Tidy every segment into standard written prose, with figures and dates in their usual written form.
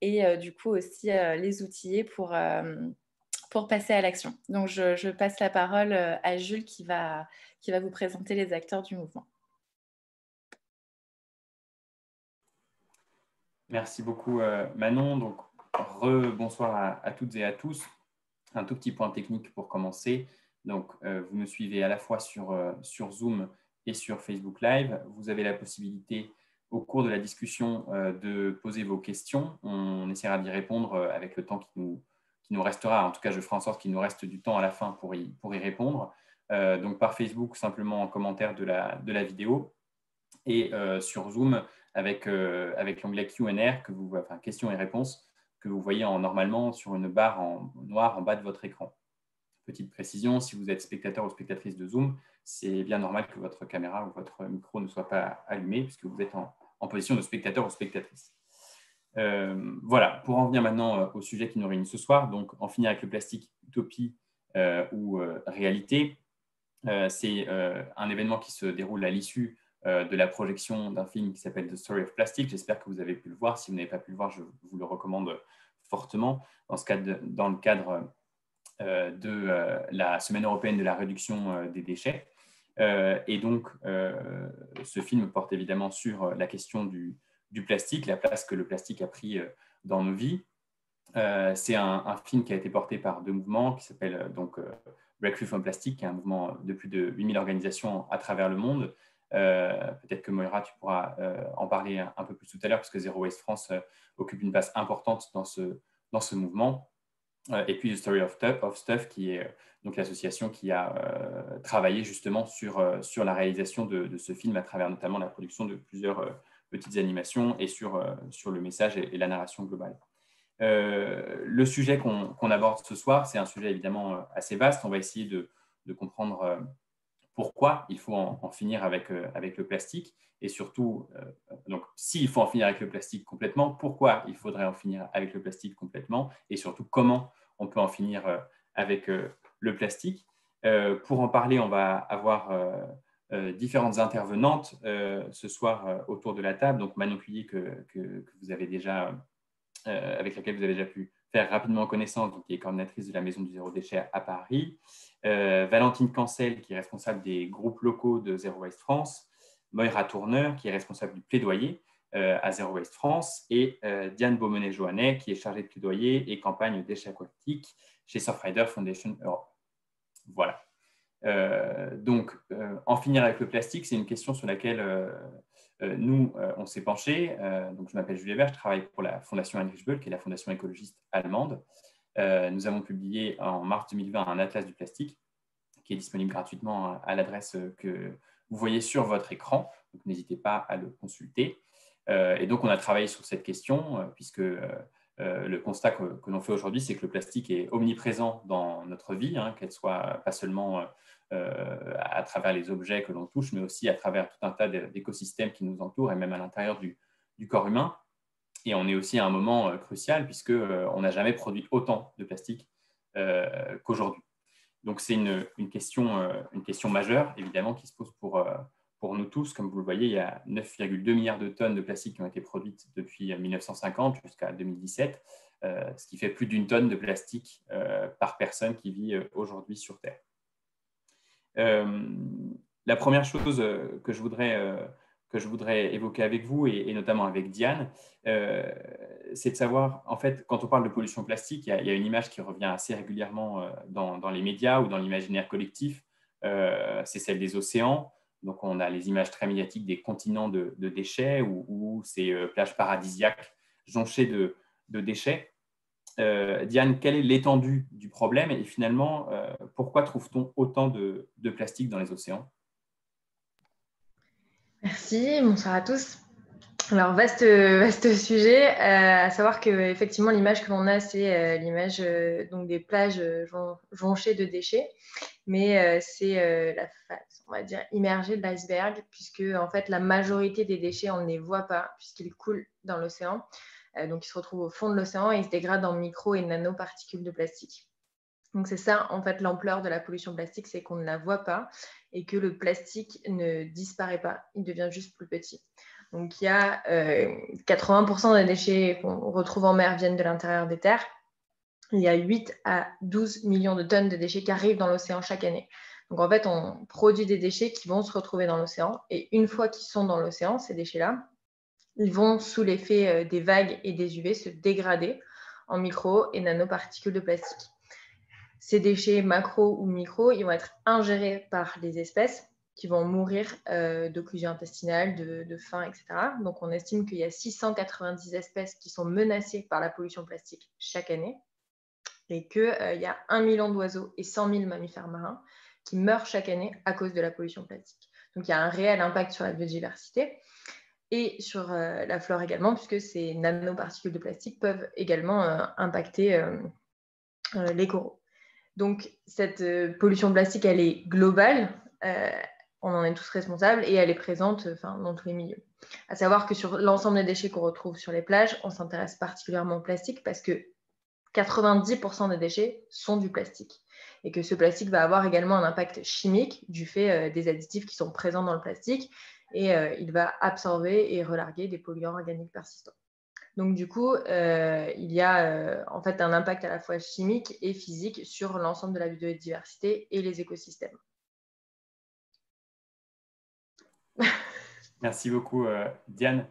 et du coup aussi les outiller pour passer à l'action. Donc, je passe la parole à Jules qui va vous présenter les acteurs du mouvement. Merci beaucoup Manon. Donc, bonsoir à toutes et à tous. Un tout petit point technique pour commencer. Donc, vous me suivez à la fois sur Zoom et sur Facebook Live. Vous avez la possibilité au cours de la discussion de poser vos questions. On essaiera d'y répondre avec le temps qui nous restera. En tout cas, je ferai en sorte qu'il nous reste du temps à la fin pour y répondre. Donc, par Facebook, simplement en commentaire de la vidéo. Et sur Zoom, avec l'onglet Q&A, enfin, questions et réponses, que vous voyez normalement sur une barre en noir en bas de votre écran. Petite précision, si vous êtes spectateur ou spectatrice de Zoom, c'est bien normal que votre caméra ou votre micro ne soit pas allumé puisque vous êtes en position de spectateur ou spectatrice. Voilà, pour en venir maintenant au sujet qui nous réunit ce soir, donc en finir avec le plastique, utopie ou réalité. C'est un événement qui se déroule à l'issue de la projection d'un film qui s'appelle The Story of Plastic. J'espère que vous avez pu le voir. Si vous n'avez pas pu le voir, je vous le recommande fortement. Dans le cadre de la Semaine européenne de la réduction des déchets. Et donc, ce film porte évidemment sur la question du plastique, la place que le plastique a pris dans nos vies. C'est un film qui a été porté par deux mouvements qui s'appellent Breakthrough from Plastic, qui est un mouvement de plus de 8000 organisations à travers le monde. Peut-être que Moira, tu pourras en parler un peu plus tout à l'heure, parce que Zero Waste France occupe une place importante dans ce mouvement. Et puis The Story of Stuff, qui est donc l'association qui a travaillé justement sur la réalisation de ce film à travers notamment la production de plusieurs petites animations et sur le message et la narration globale. Le sujet qu'on aborde ce soir, c'est un sujet évidemment assez vaste. On va essayer de comprendre pourquoi il faut en finir avec le plastique et surtout, donc s'il faut en finir avec le plastique complètement, pourquoi il faudrait en finir avec le plastique complètement et surtout comment on peut en finir avec le plastique. Pour en parler, on va avoir différentes intervenantes ce soir autour de la table. Donc Manon Puilly que vous avez déjà avec laquelle vous avez déjà pu faire rapidement connaissance, donc qui est coordinatrice de la Maison du Zéro Déchet à Paris. Valentine Cancel, qui est responsable des groupes locaux de Zero Waste France. Moira Tourneur, qui est responsable du plaidoyer à Zero Waste France. Et Diane Beaumenet-Joannet, qui est chargée de plaidoyer et campagne déchets aquatiques chez Surfrider Foundation Europe. Voilà. En finir avec le plastique, c'est une question sur laquelle nous, on s'est penché. Donc, je m'appelle Julie Hébert, je travaille pour la Fondation Heinrich Böll, qui est la fondation écologiste allemande. Nous avons publié en mars 2020 un atlas du plastique qui est disponible gratuitement à l'adresse que vous voyez sur votre écran. Donc, n'hésitez pas à le consulter. Et donc, on a travaillé sur cette question puisque le constat que l'on fait aujourd'hui, c'est que le plastique est omniprésent dans notre vie, qu'elle soit pas seulement à travers les objets que l'on touche, mais aussi à travers tout un tas d'écosystèmes qui nous entourent et même à l'intérieur du corps humain. Et on est aussi à un moment crucial puisqu'on n'a jamais produit autant de plastique qu'aujourd'hui. Donc, c'est une question majeure, évidemment, qui se pose pour nous tous. Comme vous le voyez, il y a 9,2 milliards de tonnes de plastique qui ont été produites depuis 1950 jusqu'à 2017, ce qui fait plus d'une tonne de plastique par personne qui vit aujourd'hui sur Terre. La première chose que je voudrais évoquer avec vous, et notamment avec Diane, c'est de savoir, en fait, quand on parle de pollution plastique, il y a une image qui revient assez régulièrement dans les médias ou dans l'imaginaire collectif, c'est celle des océans. Donc, on a les images très médiatiques des continents de déchets ou ces plages paradisiaques jonchées de déchets. Diane, quelle est l'étendue du problème et finalement, pourquoi trouve-t-on autant de plastique dans les océans? Merci, bonsoir à tous. Alors, vaste sujet, à savoir qu'effectivement, l'image que l'on a, c'est l'image donc des plages jonchées de déchets, mais c'est la face, on va dire, immergée de l'iceberg, puisque en fait, la majorité des déchets, on ne les voit pas, puisqu'ils coulent dans l'océan. Donc, ils se retrouvent au fond de l'océan et ils se dégradent en micro et nanoparticules de plastique. Donc, c'est ça, en fait, l'ampleur de la pollution plastique, c'est qu'on ne la voit pas et que le plastique ne disparaît pas, il devient juste plus petit. Donc, il y a 80% des déchets qu'on retrouve en mer viennent de l'intérieur des terres. Il y a 8 à 12 millions de tonnes de déchets qui arrivent dans l'océan chaque année. Donc, en fait, on produit des déchets qui vont se retrouver dans l'océan. Et une fois qu'ils sont dans l'océan, ces déchets-là, ils vont, sous l'effet des vagues et des UV, se dégrader en micro et nanoparticules de plastique. Ces déchets macro ou micro, ils vont être ingérés par les espèces qui vont mourir d'occlusion intestinale, de faim, etc. Donc, on estime qu'il y a 690 espèces qui sont menacées par la pollution plastique chaque année et qu'il y a 1 million d'oiseaux et 100 000 mammifères marins qui meurent chaque année à cause de la pollution plastique. Donc, il y a un réel impact sur la biodiversité et sur la flore également, puisque ces nanoparticules de plastique peuvent également impacter les coraux. Donc, cette pollution plastique, elle est globale, on en est tous responsables et elle est présente dans tous les milieux. À savoir que sur l'ensemble des déchets qu'on retrouve sur les plages, on s'intéresse particulièrement au plastique parce que 90% des déchets sont du plastique et que ce plastique va avoir également un impact chimique du fait des additifs qui sont présents dans le plastique et il va absorber et relarguer des polluants organiques persistants. Donc, du coup, il y a en fait un impact à la fois chimique et physique sur l'ensemble de la biodiversité et les écosystèmes. Merci beaucoup, Diane.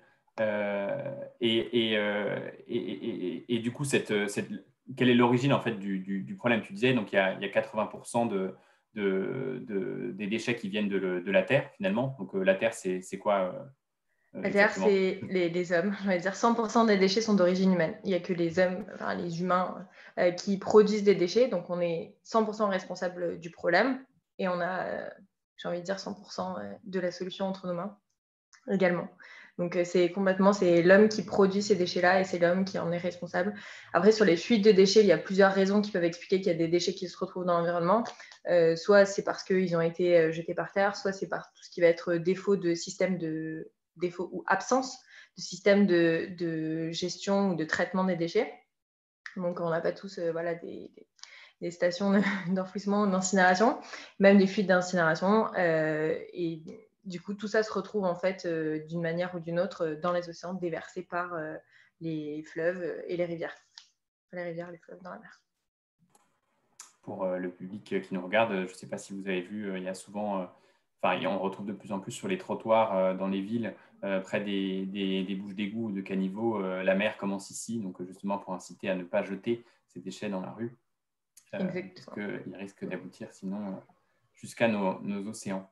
Et du coup, quelle est l'origine en fait du problème? Tu disais, donc il y a 80% des déchets qui viennent de la Terre, finalement. Donc, la Terre, c'est quoi La Terre, exactement? c'est les hommes. Je vais dire 100% des déchets sont d'origine humaine. Il n'y a que les hommes, enfin les humains, qui produisent des déchets. Donc, on est 100% responsable du problème. Et on a, j'ai envie de dire, 100% de la solution entre nos mains également. Donc, c'est l'homme qui produit ces déchets-là et c'est l'homme qui en est responsable. Après, sur les fuites de déchets, il y a plusieurs raisons qui peuvent expliquer qu'il y a des déchets qui se retrouvent dans l'environnement. Soit c'est parce qu'ils ont été jetés par terre, soit c'est par tout ce qui va être défaut ou absence de système de gestion ou de traitement des déchets. Donc, on n'a pas tous des stations d'enfouissement ou d'incinération, même des fuites d'incinération. Et du coup, tout ça se retrouve en fait d'une manière ou d'une autre dans les océans, déversés par les fleuves et les rivières. Les fleuves dans la mer. Pour le public qui nous regarde, je ne sais pas si vous avez vu, il y a souvent, on retrouve de plus en plus sur les trottoirs dans les villes, près des bouches d'égout ou de caniveaux, la mer commence ici, donc justement pour inciter à ne pas jeter ces déchets dans la rue, parce qu'ils risquent d'aboutir sinon jusqu'à nos océans.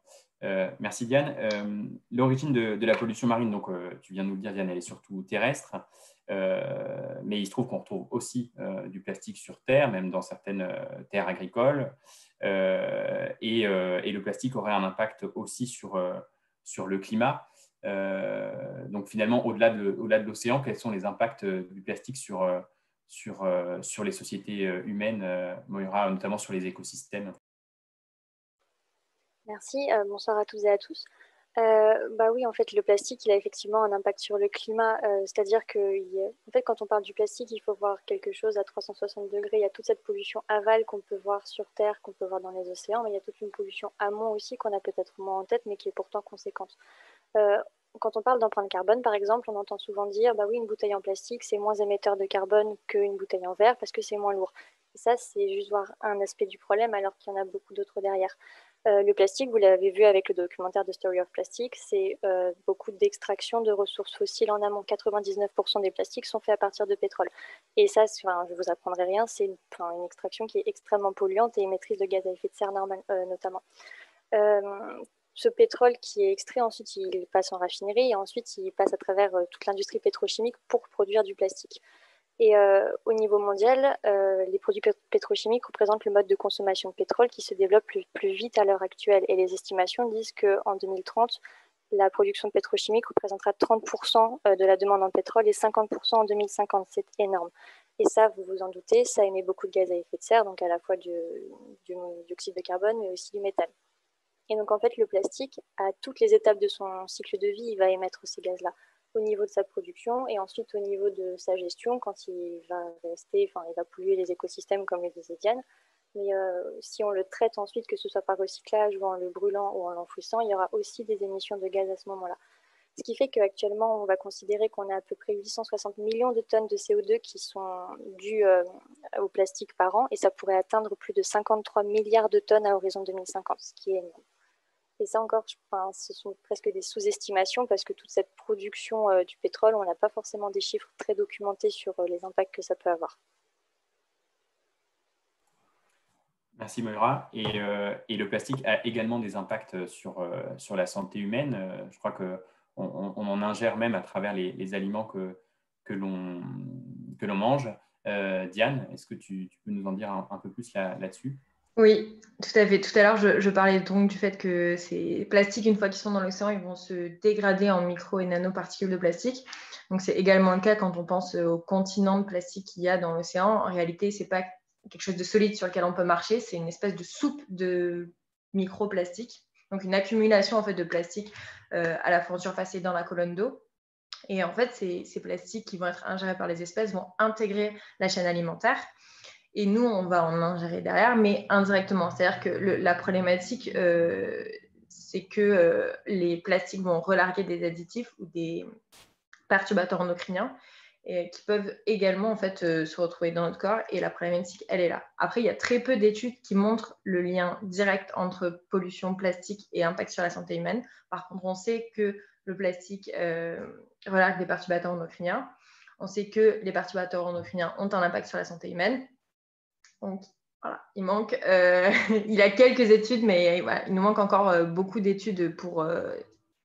Merci Diane. L'origine de la pollution marine, donc tu viens de nous le dire Diane, elle est surtout terrestre, mais il se trouve qu'on retrouve aussi du plastique sur Terre, même dans certaines terres agricoles, et le plastique aurait un impact aussi sur le climat. Donc finalement, au-delà de l'océan, quels sont les impacts du plastique sur les sociétés humaines, Moira, notamment sur les écosystèmes? Merci, bonsoir à toutes et à tous. Bah oui, en fait, le plastique, il a effectivement un impact sur le climat. C'est-à-dire que, en fait, quand on parle du plastique, il faut voir quelque chose à 360 degrés. Il y a toute cette pollution aval qu'on peut voir sur Terre, qu'on peut voir dans les océans, mais il y a toute une pollution amont aussi qu'on a peut-être moins en tête, mais qui est pourtant conséquente. Quand on parle d'empreinte carbone, par exemple, on entend souvent dire, bah oui, une bouteille en plastique, c'est moins émetteur de carbone qu'une bouteille en verre parce que c'est moins lourd. Et ça, c'est juste voir un aspect du problème alors qu'il y en a beaucoup d'autres derrière. Le plastique, vous l'avez vu avec le documentaire The Story of Plastic, c'est beaucoup d'extraction de ressources fossiles en amont. 99% des plastiques sont faits à partir de pétrole. Et ça, je ne vous apprendrai rien, c'est une extraction qui est extrêmement polluante et émettrice de gaz à effet de serre notamment. Ce pétrole qui est extrait, ensuite il passe en raffinerie et ensuite il passe à travers toute l'industrie pétrochimique pour produire du plastique. Et au niveau mondial, les produits pétrochimiques représentent le mode de consommation de pétrole qui se développe plus vite à l'heure actuelle. Et les estimations disent qu'en 2030, la production de pétrochimiques représentera 30% de la demande en pétrole et 50% en 2050. C'est énorme. Et ça, vous vous en doutez, ça émet beaucoup de gaz à effet de serre, donc à la fois du dioxyde de carbone, mais aussi du méthane. Et donc, en fait, le plastique, à toutes les étapes de son cycle de vie, il va émettre ces gaz-là au niveau de sa production et ensuite au niveau de sa gestion quand il va il va polluer les écosystèmes comme le disait Diane. Mais si on le traite ensuite, que ce soit par recyclage ou en le brûlant ou en l'enfouissant, il y aura aussi des émissions de gaz à ce moment-là. Ce qui fait qu'actuellement, on va considérer qu'on a à peu près 860 millions de tonnes de CO2 qui sont dues au plastique par an, et ça pourrait atteindre plus de 53 milliards de tonnes à horizon 2050, ce qui est énorme. Et ça encore, ce sont presque des sous-estimations parce que toute cette production du pétrole, on n'a pas forcément des chiffres très documentés sur les impacts que ça peut avoir. Merci Moira. Et le plastique a également des impacts sur la santé humaine. Je crois qu'on en ingère même à travers les aliments que l'on mange. Diane, est-ce que tu peux nous en dire un peu plus là-dessus? Oui, tout à fait. Tout à l'heure, je parlais donc du fait que ces plastiques, une fois qu'ils sont dans l'océan, ils vont se dégrader en micro et nanoparticules de plastique. Donc, c'est également le cas quand on pense au continent de plastique qu'il y a dans l'océan. En réalité, ce n'est pas quelque chose de solide sur lequel on peut marcher, c'est une espèce de soupe de microplastiques. Donc, une accumulation en fait, de plastique à la fois en surface et dans la colonne d'eau. Et en fait, ces plastiques qui vont être ingérés par les espèces vont intégrer la chaîne alimentaire. Et nous, on va en ingérer derrière, mais indirectement. C'est-à-dire que la problématique, c'est que les plastiques vont relarguer des additifs ou des perturbateurs endocriniens qui peuvent également en fait, se retrouver dans notre corps. Et la problématique, elle est là. Après, il y a très peu d'études qui montrent le lien direct entre pollution plastique et impact sur la santé humaine. Par contre, on sait que le plastique relargue des perturbateurs endocriniens. On sait que les perturbateurs endocriniens ont un impact sur la santé humaine. Donc, voilà, il manque, il y a quelques études, mais voilà, il nous manque encore beaucoup d'études pour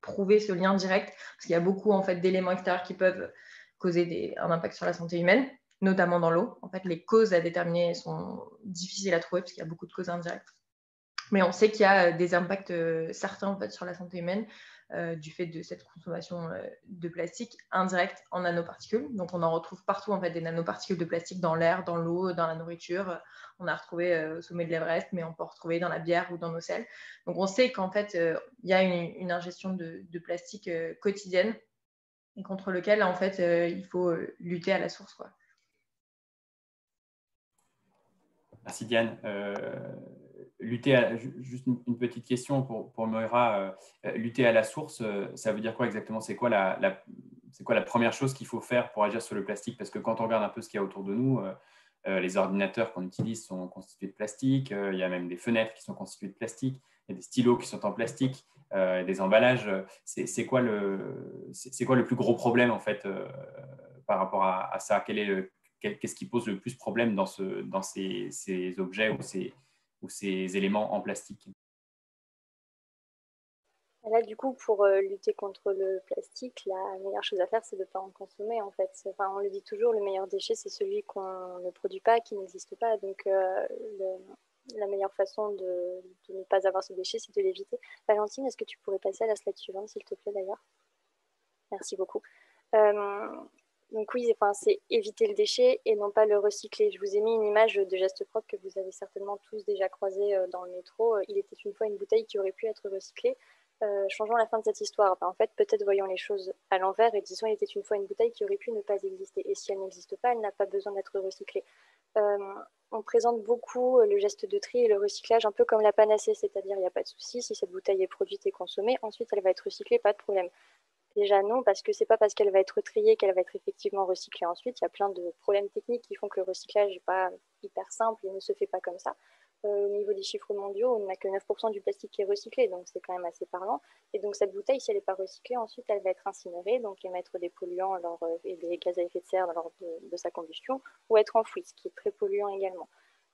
prouver ce lien direct, parce qu'il y a beaucoup en fait, d'éléments extérieurs qui peuvent causer un impact sur la santé humaine, notamment dans l'eau. En fait, les causes à déterminer sont difficiles à trouver, parce qu'il y a beaucoup de causes indirectes. Mais on sait qu'il y a des impacts certains en fait, sur la santé humaine du fait de cette consommation de plastique indirect en nanoparticules. Donc, on en retrouve partout en fait, des nanoparticules de plastique dans l'air, dans l'eau, dans la nourriture. On a retrouvé au sommet de l'Everest, mais on peut en retrouver dans la bière ou dans nos sels. Donc, on sait qu'en fait, il y a une ingestion de plastique quotidienne et contre lequel en fait, il faut lutter à la source, quoi. Merci Diane. Juste une petite question pour Moira. Lutter à la source, ça veut dire quoi exactement? C'est quoi la première chose qu'il faut faire pour agir sur le plastique? Parce que quand on regarde un peu ce qu'il y a autour de nous, les ordinateurs qu'on utilise sont constitués de plastique. Il y a même des fenêtres qui sont constituées de plastique. Il y a des stylos qui sont en plastique, des emballages. C'est quoi le plus gros problème en fait par rapport à ça? Qu'est-ce qui pose le plus problème dans ces objets ou ces éléments en plastique? Là, du coup, pour lutter contre le plastique, la meilleure chose à faire, c'est de ne pas en consommer, en fait. Enfin, on le dit toujours, le meilleur déchet, c'est celui qu'on ne produit pas, qui n'existe pas. Donc, la meilleure façon de ne pas avoir ce déchet, c'est de l'éviter. Valentine, est-ce que tu pourrais passer à la slide suivante, s'il te plaît, d'ailleurs? Merci beaucoup. Donc oui, c'est éviter le déchet et non pas le recycler. Je vous ai mis une image de geste propre que vous avez certainement tous déjà croisé dans le métro. Il était une fois une bouteille qui aurait pu être recyclée. Changeons la fin de cette histoire. En fait, peut-être voyons les choses à l'envers et disons il était une fois une bouteille qui aurait pu ne pas exister. Et si elle n'existe pas, elle n'a pas besoin d'être recyclée. On présente beaucoup le geste de tri et le recyclage un peu comme la panacée, c'est-à-dire il n'y a pas de souci, si cette bouteille est produite et consommée, ensuite elle va être recyclée, pas de problème. Déjà non, parce que c'est pas parce qu'elle va être triée qu'elle va être effectivement recyclée ensuite. Il y a plein de problèmes techniques qui font que le recyclage n'est pas hyper simple et ne se fait pas comme ça. Au niveau des chiffres mondiaux, on n'a que 9% du plastique qui est recyclé, donc c'est quand même assez parlant. Et donc cette bouteille, si elle n'est pas recyclée, ensuite elle va être incinérée, donc émettre des polluants et des gaz à effet de serre lors de sa combustion, ou être enfouie, ce qui est très polluant également.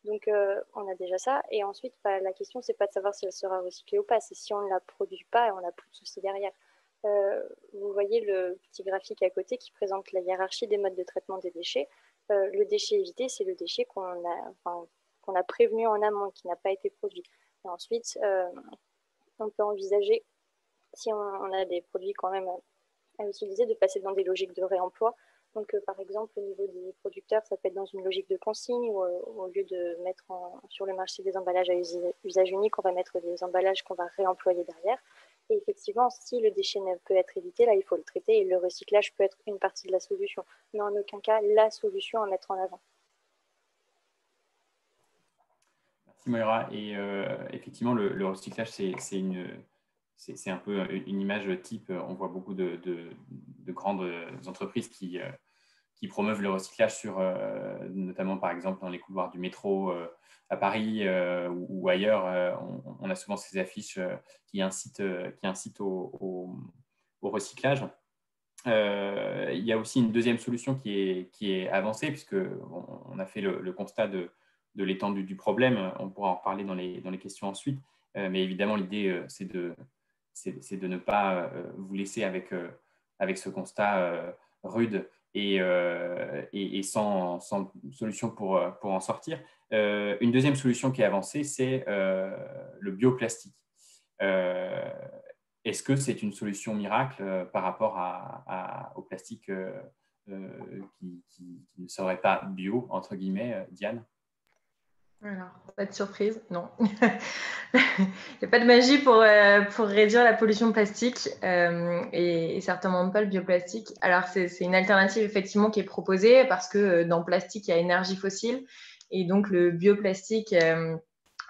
Donc on a déjà ça. Et ensuite, la question, c'est pas de savoir si elle sera recyclée ou pas, c'est si on ne la produit pas et on n'a plus de soucis derrière. Vous voyez le petit graphique à côté qui présente la hiérarchie des modes de traitement des déchets. Le déchet évité, c'est le déchet qu'on a prévenu en amont, qui n'a pas été produit. Et ensuite, on peut envisager, si on a des produits quand même à utiliser, de passer dans des logiques de réemploi. Donc, par exemple, au niveau des producteurs, ça peut être dans une logique de consigne où, au lieu de mettre sur le marché des emballages à usage unique, on va mettre des emballages qu'on va réemployer derrière. Et effectivement, si le déchet ne peut être évité, là, il faut le traiter et le recyclage peut être une partie de la solution, mais en aucun cas la solution à mettre en avant. Merci Moira. Et effectivement, le recyclage, c'est c'est un peu une image type. On voit beaucoup de grandes entreprises qui promeuvent le recyclage notamment par exemple dans les couloirs du métro à Paris ou ailleurs. On a souvent ces affiches qui incitent au recyclage. Il y a aussi une deuxième solution qui est avancée, puisqu'on a fait le constat de l'étendue du problème. On pourra en reparler dans les questions ensuite. Mais évidemment, l'idée, c'est de ne pas vous laisser avec ce constat rude et sans solution pour en sortir. Une deuxième solution qui est avancée, c'est le bioplastique. Est-ce que c'est une solution miracle par rapport au plastique qui ne serait pas bio, entre guillemets, Diane? Alors, pas de surprise, non. Il n'y a pas de magie pour réduire la pollution plastique et certainement pas le bioplastique. Alors, c'est une alternative effectivement qui est proposée parce que dans le plastique, il y a énergie fossile et donc le bioplastique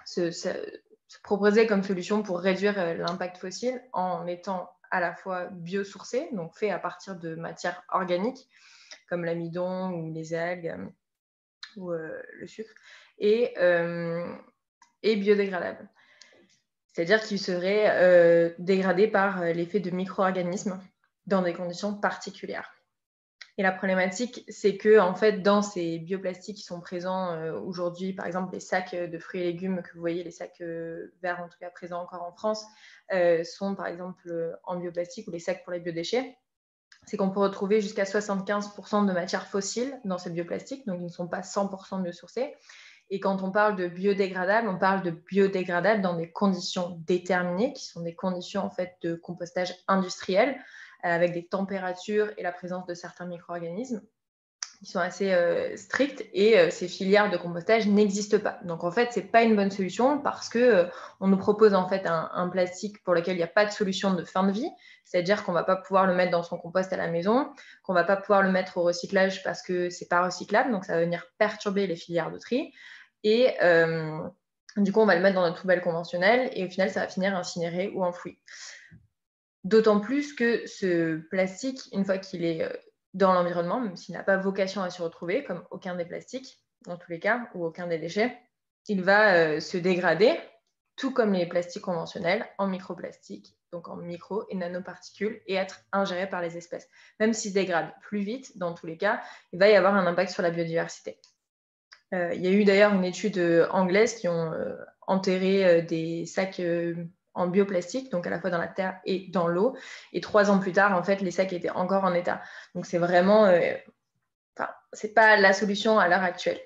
se proposait comme solution pour réduire l'impact fossile en étant à la fois biosourcé, donc fait à partir de matières organiques comme l'amidon ou les algues ou le sucre, et biodégradable. C'est-à-dire qu'il serait dégradé par l'effet de micro-organismes dans des conditions particulières. Et la problématique, c'est que en fait, dans ces bioplastiques qui sont présents aujourd'hui, par exemple les sacs de fruits et légumes que vous voyez, les sacs verts en tout cas présents encore en France, sont par exemple en bioplastique ou les sacs pour les biodéchets. C'est qu'on peut retrouver jusqu'à 75% de matières fossiles dans ces bioplastiques, donc ils ne sont pas 100% biosourcés. Et quand on parle de biodégradable, on parle de biodégradable dans des conditions déterminées, qui sont des conditions en fait de compostage industriel, avec des températures et la présence de certains micro-organismes qui sont assez strictes, et ces filières de compostage n'existent pas. Donc en fait, ce n'est pas une bonne solution parce qu'on nous propose en fait un plastique pour lequel il n'y a pas de solution de fin de vie, c'est-à-dire qu'on ne va pas pouvoir le mettre dans son compost à la maison, qu'on ne va pas pouvoir le mettre au recyclage parce que ce n'est pas recyclable, donc ça va venir perturber les filières de tri. Et du coup, on va le mettre dans notre poubelle conventionnelle et au final, ça va finir incinéré ou enfoui. D'autant plus que ce plastique, une fois qu'il est dans l'environnement, même s'il n'a pas vocation à se retrouver, comme aucun des plastiques, dans tous les cas, ou aucun des déchets, il va se dégrader, tout comme les plastiques conventionnels, en microplastiques, donc en micro et nanoparticules, et être ingéré par les espèces. Même s'il se dégrade plus vite, dans tous les cas, il va y avoir un impact sur la biodiversité. Il y a eu d'ailleurs une étude anglaise qui ont enterré des sacs en bioplastique, donc à la fois dans la terre et dans l'eau. Et 3 ans plus tard, en fait, les sacs étaient encore en état. Donc c'est vraiment, c'est pas la solution à l'heure actuelle.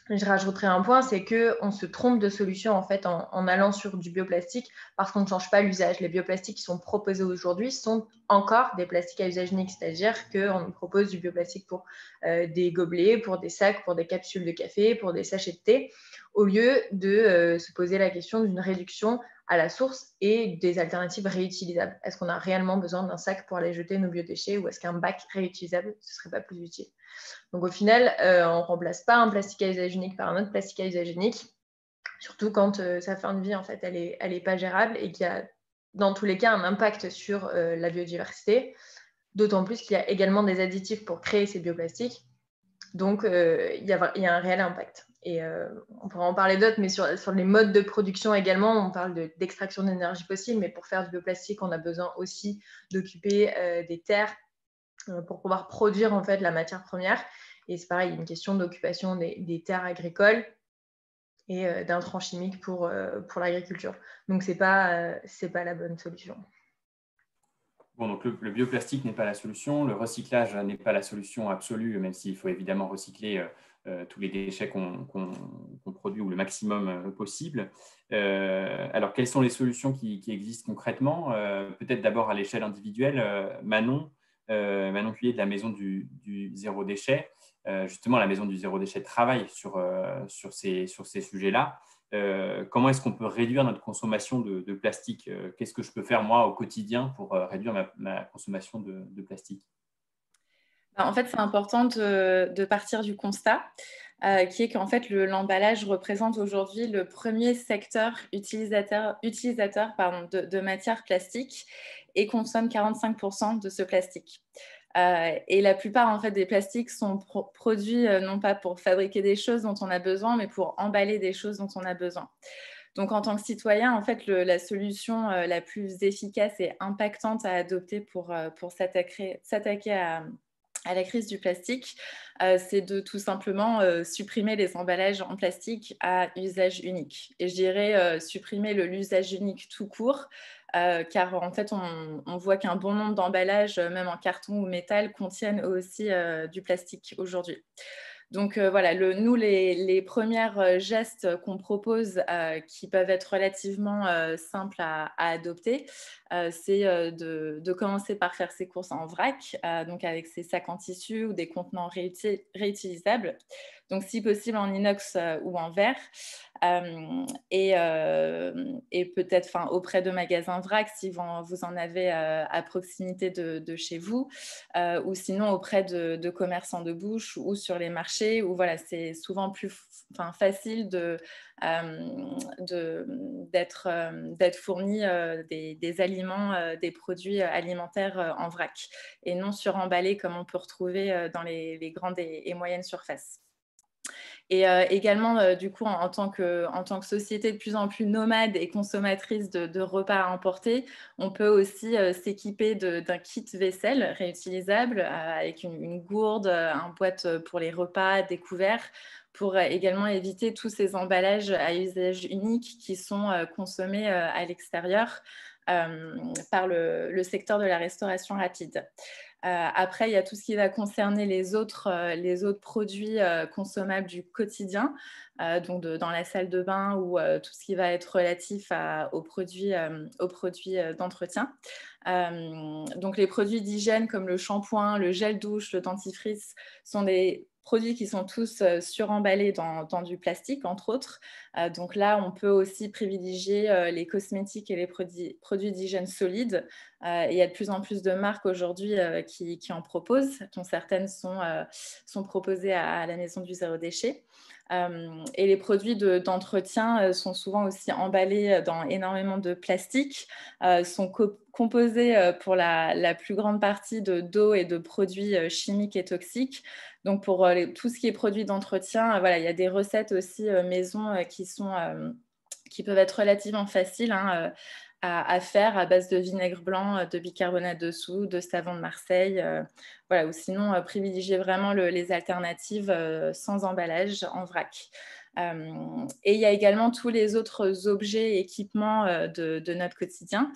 Je rajouterai un point, c'est qu'on se trompe de solution en fait en allant sur du bioplastique parce qu'on ne change pas l'usage. Les bioplastiques qui sont proposés aujourd'hui sont encore des plastiques à usage unique, c'est-à-dire qu'on nous propose du bioplastique pour des gobelets, pour des sacs, pour des capsules de café, pour des sachets de thé, au lieu de se poser la question d'une réduction à la source et des alternatives réutilisables. Est-ce qu'on a réellement besoin d'un sac pour aller jeter nos biodéchets ou est-ce qu'un bac réutilisable, ce ne serait pas plus utile ? Donc au final, on ne remplace pas un plastique à usage unique par un autre plastique à usage unique, surtout quand sa fin de vie, en fait, elle est pas gérable et qu'il y a dans tous les cas un impact sur la biodiversité, d'autant plus qu'il y a également des additifs pour créer ces bioplastiques. Donc il y a un réel impact. Et on pourra en parler d'autres, mais sur les modes de production également, on parle d'extraction d'énergie fossile, mais pour faire du bioplastique, on a besoin aussi d'occuper des terres pour pouvoir produire en fait la matière première. Et c'est pareil, il y a une question d'occupation des terres agricoles et d'intrants chimiques pour l'agriculture. Donc c'est pas la bonne solution. Bon, donc le bioplastique n'est pas la solution, le recyclage n'est pas la solution absolue, même s'il faut évidemment recycler tous les déchets qu'on produit ou le maximum possible. Alors, quelles sont les solutions qui existent concrètement? Peut-être d'abord à l'échelle individuelle. Manon Cuillet de la Maison du Zéro Déchet. Justement, la Maison du Zéro Déchet travaille sur ces sujets-là. Comment est-ce qu'on peut réduire notre consommation de plastique? Qu'est-ce que je peux faire moi au quotidien pour réduire ma consommation de plastique? En fait, c'est important de partir du constat qui est qu'en fait, l'emballage représente aujourd'hui le premier secteur utilisateur de matière plastique et consomme 45% de ce plastique. Et la plupart en fait, des plastiques sont produits non pas pour fabriquer des choses dont on a besoin, mais pour emballer des choses dont on a besoin. Donc, en tant que citoyen, en fait, la solution la plus efficace et impactante à adopter pour s'attaquer à la crise du plastique, c'est de tout simplement supprimer les emballages en plastique à usage unique. Et je dirais supprimer l'usage unique tout court, car en fait, on voit qu'un bon nombre d'emballages, même en carton ou métal, contiennent aussi du plastique aujourd'hui. Donc voilà, nous, les premiers gestes qu'on propose qui peuvent être relativement simples à adopter, c'est de commencer par faire ses courses en vrac, donc avec ses sacs en tissu ou des contenants réutilisables, donc si possible en inox ou en verre. Et peut-être auprès de magasins vrac si vous en avez à proximité de chez vous, ou sinon auprès de commerçants de bouche ou sur les marchés où voilà, c'est souvent plus facile d'être fourni des aliments, des produits alimentaires en vrac et non suremballés comme on peut retrouver dans les grandes et moyennes surfaces. Et également, du coup, en tant que société de plus en plus nomade et consommatrice de repas à emporter, on peut aussi s'équiper d'un kit vaisselle réutilisable avec une gourde, un boîte pour les repas, des couverts, pour également éviter tous ces emballages à usage unique qui sont consommés à l'extérieur par le secteur de la restauration rapide. Après, il y a tout ce qui va concerner les autres produits consommables du quotidien, donc dans la salle de bain ou tout ce qui va être relatif aux produits d'entretien. Donc les produits d'hygiène comme le shampoing, le gel douche, le dentifrice sont des produits qui sont tous suremballés dans du plastique, entre autres. Donc là, on peut aussi privilégier les cosmétiques et les produits d'hygiène solides. Et il y a de plus en plus de marques aujourd'hui qui en proposent, dont certaines sont proposées à la Maison du Zéro Déchet. Et les produits d'entretien sont souvent aussi emballés dans énormément de plastique, sont composés pour la plus grande partie d'eau et de produits chimiques et toxiques. Donc pour tout ce qui est produits d'entretien, voilà, il y a des recettes aussi maison qui peuvent être relativement faciles à faire à base de vinaigre blanc, de bicarbonate de soude, de savon de Marseille, voilà, ou sinon privilégier vraiment les alternatives sans emballage en vrac. Et il y a également tous les autres objets et équipements de notre quotidien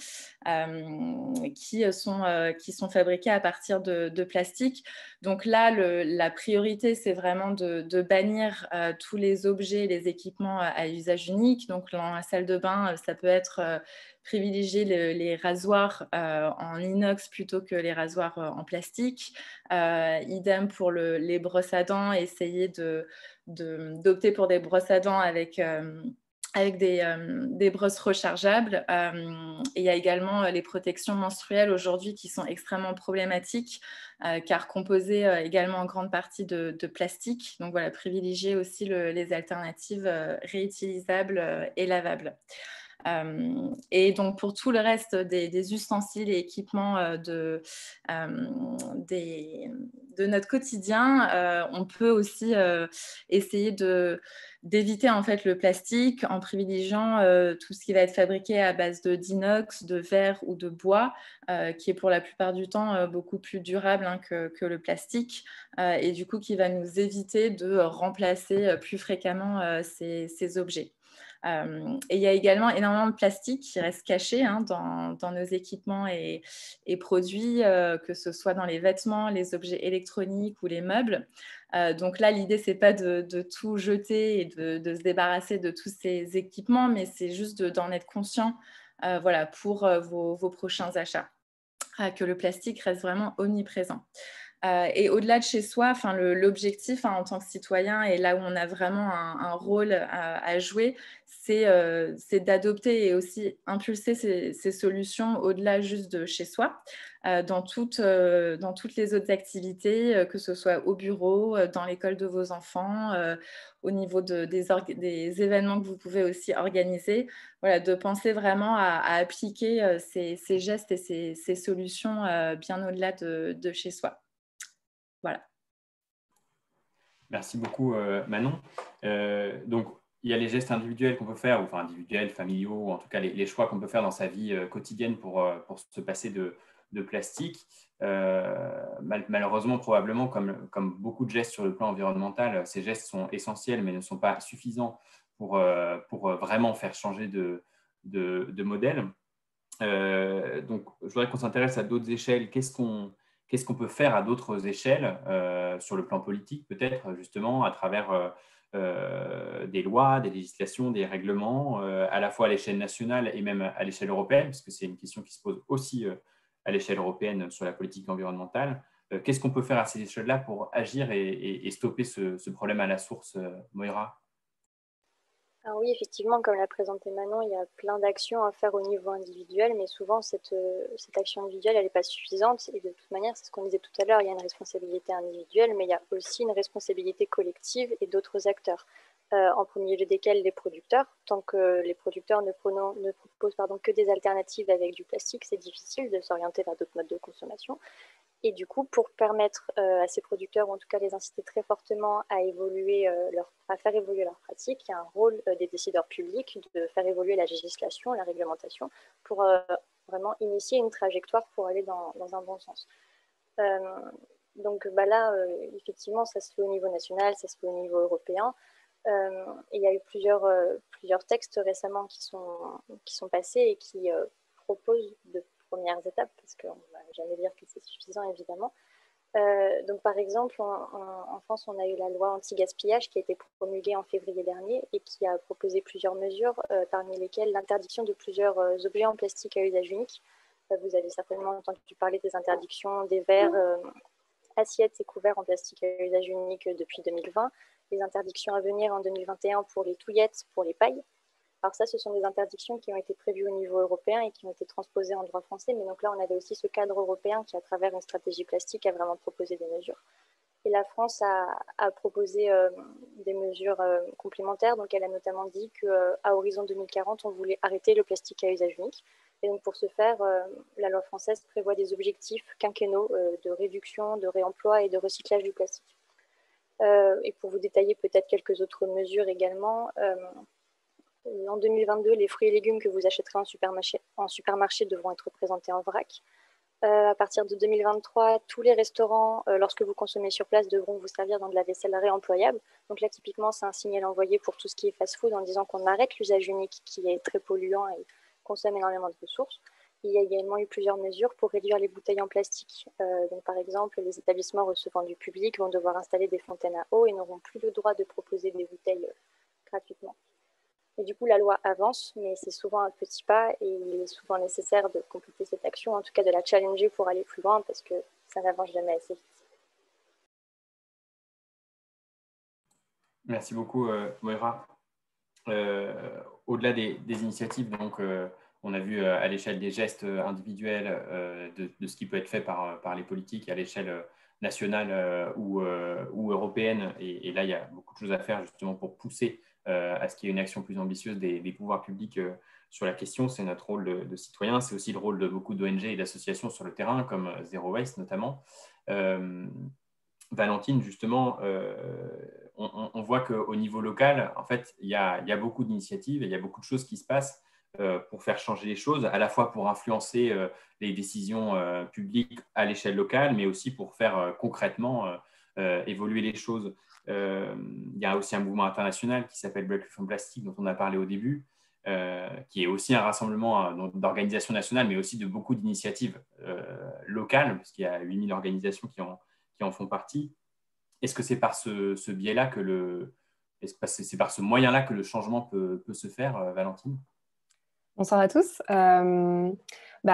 qui sont fabriqués à partir de plastique. Donc là, la priorité, c'est vraiment de bannir tous les objets et les équipements à usage unique. Donc dans la salle de bain, ça peut être privilégier les rasoirs en inox plutôt que les rasoirs en plastique. Idem pour les brosses à dents, essayer d'opter pour des brosses à dents avec des brosses rechargeables. Et il y a également les protections menstruelles aujourd'hui qui sont extrêmement problématiques car composées également en grande partie de plastique. Donc voilà, privilégier aussi les alternatives réutilisables et lavables. Et donc pour tout le reste des ustensiles et équipements de notre quotidien, on peut aussi essayer d'éviter en fait le plastique en privilégiant tout ce qui va être fabriqué à base d'inox, de verre ou de bois, qui est pour la plupart du temps beaucoup plus durable que le plastique et du coup qui va nous éviter de remplacer plus fréquemment ces objets. Et il y a également énormément de plastique qui reste caché dans nos équipements et produits, que ce soit dans les vêtements, les objets électroniques ou les meubles. Donc là, l'idée, c'est pas de tout jeter et de se débarrasser de tous ces équipements, mais c'est juste d'en être conscient voilà, pour vos prochains achats. Que le plastique reste vraiment omniprésent. Et au-delà de chez soi, l'objectif en tant que citoyen, et là où on a vraiment un rôle à jouer, c'est d'adopter et aussi impulser ces solutions au-delà juste de chez soi, dans toutes les autres activités, que ce soit au bureau, dans l'école de vos enfants, au niveau des événements que vous pouvez aussi organiser. Voilà, de penser vraiment à appliquer ces gestes et ces solutions bien au-delà de chez soi. Voilà. Merci beaucoup, Manon. Donc, il y a les gestes individuels qu'on peut faire, enfin individuels, familiaux, ou en tout cas les choix qu'on peut faire dans sa vie quotidienne pour se passer de plastique. Malheureusement, probablement, comme beaucoup de gestes sur le plan environnemental, ces gestes sont essentiels, mais ne sont pas suffisants pour vraiment faire changer de modèle. Donc, je voudrais qu'on s'intéresse à d'autres échelles. Qu'est-ce qu'on peut faire à d'autres échelles, sur le plan politique peut-être, justement, à travers des lois, des législations, des règlements, à la fois à l'échelle nationale et même à l'échelle européenne, parce que c'est une question qui se pose aussi à l'échelle européenne sur la politique environnementale. Qu'est-ce qu'on peut faire à ces échelles-là pour agir et stopper ce problème à la source, Moira? Alors oui, effectivement, comme l'a présenté Manon, il y a plein d'actions à faire au niveau individuel, mais souvent cette action individuelle, elle n'est pas suffisante. Et de toute manière, c'est ce qu'on disait tout à l'heure, il y a une responsabilité individuelle, mais il y a aussi une responsabilité collective et d'autres acteurs. En premier lieu desquels les producteurs. Tant que les producteurs ne proposent que des alternatives avec du plastique, c'est difficile de s'orienter vers d'autres modes de consommation. Et du coup, pour permettre à ces producteurs, ou en tout cas les inciter très fortement à faire évoluer leurs pratiques, il y a un rôle des décideurs publics de faire évoluer la législation, la réglementation, pour vraiment initier une trajectoire pour aller dans un bon sens. Donc là, effectivement, ça se fait au niveau national, ça se fait au niveau européen. Et il y a eu plusieurs textes récemment qui sont passés et qui proposent de premières étapes, parce qu'on ne va jamais dire que c'est suffisant, évidemment. Donc, par exemple, en France, on a eu la loi anti-gaspillage qui a été promulguée en février dernier et qui a proposé plusieurs mesures, parmi lesquelles l'interdiction de plusieurs objets en plastique à usage unique. Vous avez certainement entendu parler des interdictions des verres, assiettes et couverts en plastique à usage unique depuis 2020, les interdictions à venir en 2021 pour les touillettes, pour les pailles. Alors ça, ce sont des interdictions qui ont été prévues au niveau européen et qui ont été transposées en droit français. Mais donc là, on avait aussi ce cadre européen qui, à travers une stratégie plastique, a vraiment proposé des mesures. Et la France a proposé des mesures complémentaires. Donc elle a notamment dit qu'à horizon 2040, on voulait arrêter le plastique à usage unique. Et donc pour ce faire, la loi française prévoit des objectifs quinquennaux de réduction, de réemploi et de recyclage du plastique. Et pour vous détailler peut-être quelques autres mesures également, en 2022, les fruits et légumes que vous achèterez en supermarché devront être présentés en vrac. À partir de 2023, tous les restaurants, lorsque vous consommez sur place, devront vous servir dans de la vaisselle réemployable. Donc là, typiquement, c'est un signal envoyé pour tout ce qui est fast-food en disant qu'on arrête l'usage unique qui est très polluant et consomme énormément de ressources. Il y a également eu plusieurs mesures pour réduire les bouteilles en plastique. Donc, par exemple, les établissements recevant du public vont devoir installer des fontaines à eau et n'auront plus le droit de proposer des bouteilles gratuitement. Et du coup, la loi avance, mais c'est souvent un petit pas et il est souvent nécessaire de compléter cette action, en tout cas de la challenger pour aller plus loin parce que ça n'avance jamais assez vite. Merci beaucoup, Moira. Au-delà des initiatives, donc, on a vu à l'échelle des gestes individuels de ce qui peut être fait par les politiques à l'échelle nationale ou européenne. Et là, il y a beaucoup de choses à faire justement pour pousser à ce qu'il y ait une action plus ambitieuse des pouvoirs publics sur la question. C'est notre rôle de citoyen. C'est aussi le rôle de beaucoup d'ONG et d'associations sur le terrain, comme Zero Waste notamment. Valentine, justement, on voit qu'au niveau local, en fait, il y a beaucoup d'initiatives et il y a beaucoup de choses qui se passent pour faire changer les choses, à la fois pour influencer les décisions publiques à l'échelle locale, mais aussi pour faire concrètement évoluer les choses. Il y a aussi un mouvement international qui s'appelle Break from Plastic, dont on a parlé au début, qui est aussi un rassemblement d'organisations nationales, mais aussi de beaucoup d'initiatives locales, parce qu'il y a 8000 organisations qui en font partie. Est-ce que c'est par ce biais-là c'est par ce moyen-là que le changement peut se faire, Valentine? Bonsoir à tous.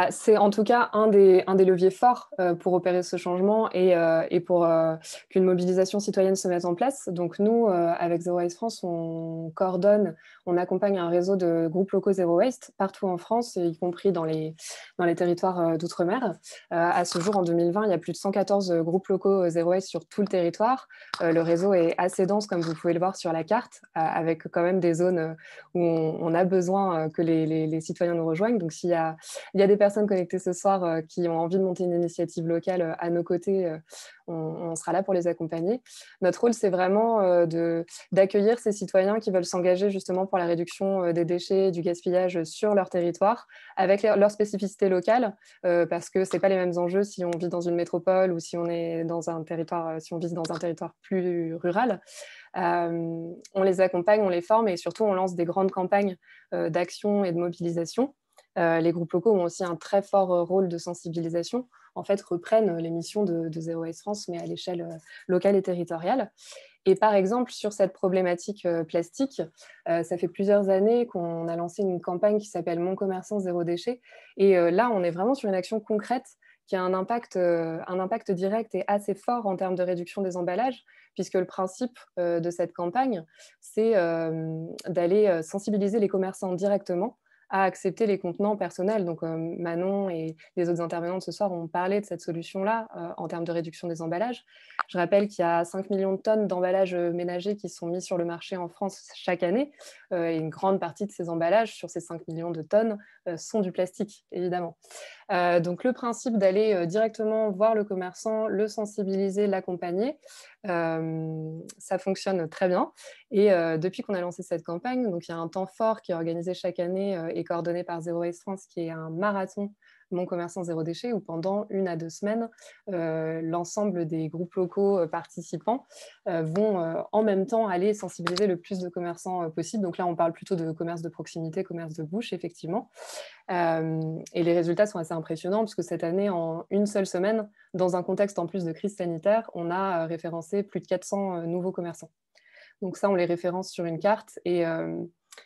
C'est en tout cas un des leviers forts pour opérer ce changement et pour qu'une mobilisation citoyenne se mette en place. Donc nous, avec Zero Waste France, on coordonne, on accompagne un réseau de groupes locaux Zero Waste partout en France, y compris dans les territoires d'outre-mer. À ce jour, en 2020, il y a plus de 114 groupes locaux Zero Waste sur tout le territoire. Le réseau est assez dense, comme vous pouvez le voir sur la carte, avec quand même des zones où on a besoin que les citoyens nous rejoignent. Donc s'il y a des personnes connectées ce soir qui ont envie de monter une initiative locale à nos côtés, on sera là pour les accompagner. Notre rôle, c'est vraiment d'accueillir ces citoyens qui veulent s'engager justement pour la réduction des déchets, du gaspillage sur leur territoire, avec leurs spécificités locales, parce que ce n'est pas les mêmes enjeux si on vit dans une métropole ou si on est dans un territoire, si on vit dans un territoire plus rural. On les accompagne, on les forme et surtout on lance des grandes campagnes d'action et de mobilisation. Les groupes locaux ont aussi un très fort rôle de sensibilisation, en fait reprennent les missions de Zero Waste France, mais à l'échelle locale et territoriale. Et par exemple, sur cette problématique plastique, ça fait plusieurs années qu'on a lancé une campagne qui s'appelle Mon commerçant zéro déchet. Et là, on est vraiment sur une action concrète qui a un impact direct et assez fort en termes de réduction des emballages, puisque le principe de cette campagne, c'est d'aller sensibiliser les commerçants directement à accepter les contenants personnels. Donc Manon et les autres intervenantes ce soir ont parlé de cette solution-là en termes de réduction des emballages. Je rappelle qu'il y a 5 millions de tonnes d'emballages ménagers qui sont mis sur le marché en France chaque année. Et une grande partie de ces emballages, sur ces 5 millions de tonnes, sont du plastique, évidemment. Donc le principe d'aller directement voir le commerçant, le sensibiliser, l'accompagner, ça fonctionne très bien. Et depuis qu'on a lancé cette campagne, donc il y a un temps fort qui est organisé chaque année et coordonné par Zero Waste France, qui est un marathon Mon commerçant zéro déchet, où pendant 1 à 2 semaines, l'ensemble des groupes locaux participants vont en même temps aller sensibiliser le plus de commerçants possible. Donc là, on parle plutôt de commerce de proximité, commerce de bouche, effectivement. Et les résultats sont assez impressionnants, parce que cette année, en 1 seule semaine, dans un contexte en plus de crise sanitaire, on a référencé plus de 400 nouveaux commerçants. Donc ça, on les référence sur une carte et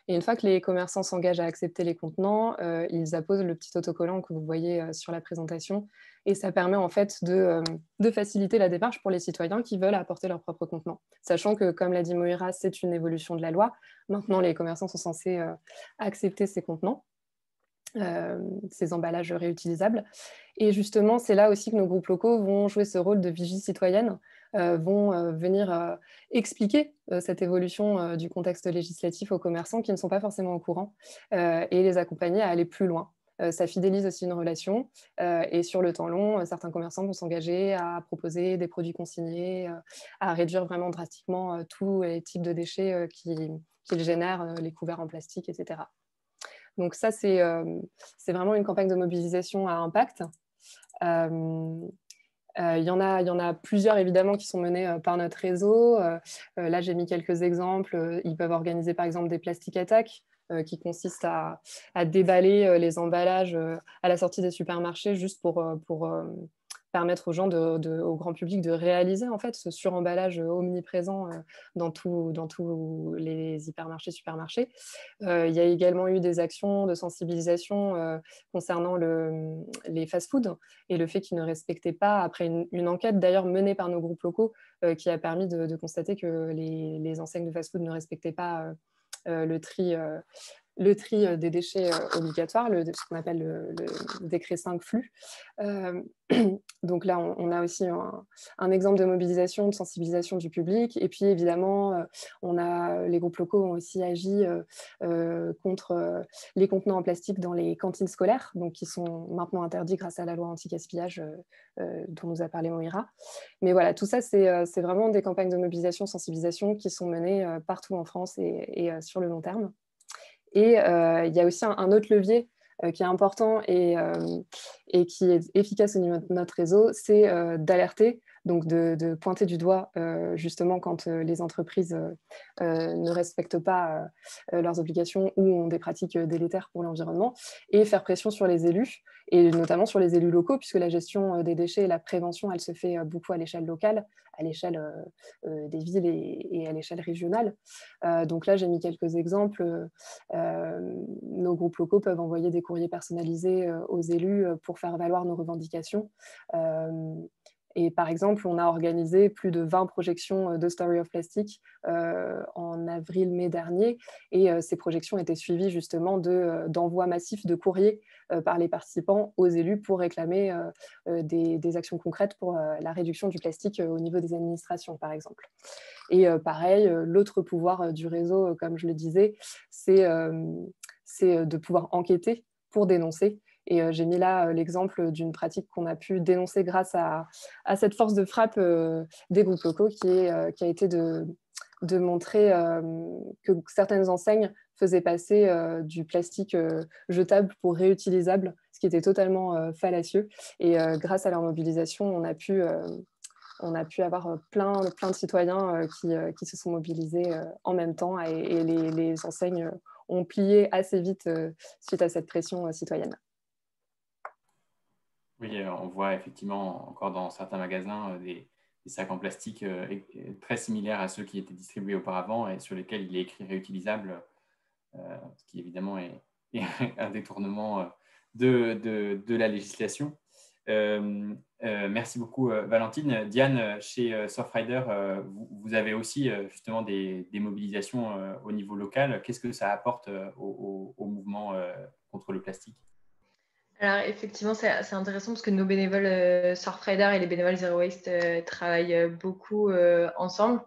une fois que les commerçants s'engagent à accepter les contenants, ils apposent le petit autocollant que vous voyez sur la présentation et ça permet en fait de faciliter la démarche pour les citoyens qui veulent apporter leurs propres contenants. Sachant que, comme l'a dit Moira, c'est une évolution de la loi. Maintenant, les commerçants sont censés accepter ces contenants. Ces emballages réutilisables. Et justement, c'est là aussi que nos groupes locaux vont jouer ce rôle de vigie citoyenne, vont venir expliquer cette évolution du contexte législatif aux commerçants qui ne sont pas forcément au courant et les accompagner à aller plus loin. Ça fidélise aussi une relation et sur le temps long, certains commerçants vont s'engager à proposer des produits consignés, à réduire vraiment drastiquement tous les types de déchets qu'ils génèrent, les couverts en plastique, etc. Donc ça, c'est vraiment une campagne de mobilisation à impact. Il y en a plusieurs, évidemment, qui sont menés par notre réseau. Là, j'ai mis quelques exemples. Ils peuvent organiser, par exemple, des plastic attacks qui consistent à déballer les emballages à la sortie des supermarchés juste pour permettre aux gens, au grand public, de réaliser en fait ce suremballage omniprésent dans tous les hypermarchés, supermarchés. Il y a également eu des actions de sensibilisation concernant les fast-foods et le fait qu'ils ne respectaient pas, après une enquête d'ailleurs menée par nos groupes locaux, qui a permis de constater que les enseignes de fast-food ne respectaient pas le tri des déchets obligatoires, ce qu'on appelle le décret 5 flux. Donc là, on a aussi un exemple de mobilisation, de sensibilisation du public. Et puis évidemment, les groupes locaux ont aussi agi contre les contenants en plastique dans les cantines scolaires, donc qui sont maintenant interdits grâce à la loi anti-gaspillage dont nous a parlé Moira. Mais voilà, tout ça, c'est vraiment des campagnes de mobilisation, sensibilisation qui sont menées partout en France et sur le long terme. Et il y a aussi un autre levier qui est important et qui est efficace au niveau de notre réseau, c'est d'alerter, donc de pointer du doigt justement quand les entreprises ne respectent pas leurs obligations ou ont des pratiques délétères pour l'environnement, et faire pression sur les élus. et notamment sur les élus locaux, puisque la gestion des déchets et la prévention, elle se fait beaucoup à l'échelle locale, à l'échelle des villes et à l'échelle régionale. Donc là, j'ai mis quelques exemples. Nos groupes locaux peuvent envoyer des courriers personnalisés aux élus pour faire valoir nos revendications. Et par exemple, on a organisé plus de 20 projections de Story of Plastic en avril-mai dernier. Et ces projections étaient suivies justement d'envois massifs de courriers par les participants aux élus pour réclamer des actions concrètes pour la réduction du plastique au niveau des administrations, par exemple. Et pareil, l'autre pouvoir du réseau, comme je le disais, c'est de pouvoir enquêter pour dénoncer. Et j'ai mis là l'exemple d'une pratique qu'on a pu dénoncer grâce à cette force de frappe des groupes locaux qui a été de montrer que certaines enseignes faisaient passer du plastique jetable pour réutilisable, ce qui était totalement fallacieux. Et grâce à leur mobilisation, on a pu avoir plein de citoyens qui se sont mobilisés en même temps et les enseignes ont plié assez vite suite à cette pression citoyenne. Oui, on voit effectivement encore dans certains magasins des sacs en plastique très similaires à ceux qui étaient distribués auparavant et sur lesquels il est écrit réutilisable, ce qui évidemment est un détournement de la législation. Merci beaucoup Valentine. Diane, chez Surfrider, vous avez aussi justement des mobilisations au niveau local. Qu'est-ce que ça apporte au mouvement contre le plastique ? Alors effectivement, c'est intéressant parce que nos bénévoles Surfrider et les bénévoles Zero Waste travaillent beaucoup ensemble.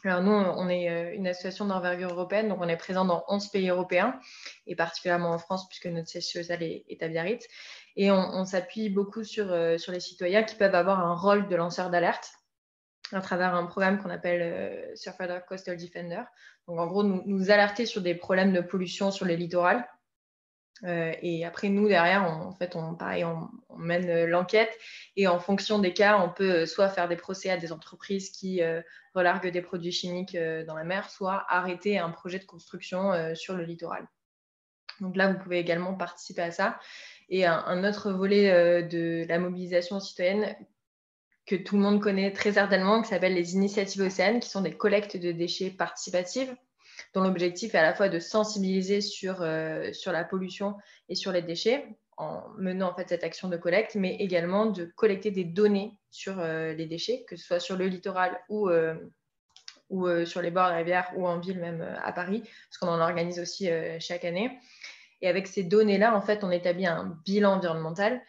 Alors nous, on est une association d'envergure européenne, donc on est présent dans 11 pays européens, et particulièrement en France, puisque notre siège social est à Biarritz. Et on s'appuie beaucoup sur les citoyens qui peuvent avoir un rôle de lanceur d'alerte à travers un programme qu'on appelle Surfrider Coastal Defender. Donc en gros, nous alerter sur des problèmes de pollution sur les littorales. Et après, nous, derrière, on mène l'enquête et en fonction des cas, on peut soit faire des procès à des entreprises qui relarguent des produits chimiques dans la mer, soit arrêter un projet de construction sur le littoral. Donc là, vous pouvez également participer à ça. Et un autre volet de la mobilisation citoyenne que tout le monde connaît très certainement, qui s'appelle les initiatives océanes, qui sont des collectes de déchets participatives, dont l'objectif est à la fois de sensibiliser sur la pollution et sur les déchets, en menant en fait cette action de collecte, mais également de collecter des données sur les déchets, que ce soit sur le littoral ou sur les bords de rivière ou en ville, même à Paris, parce qu'on en organise aussi chaque année. Et avec ces données-là, en fait, on établit un bilan environnemental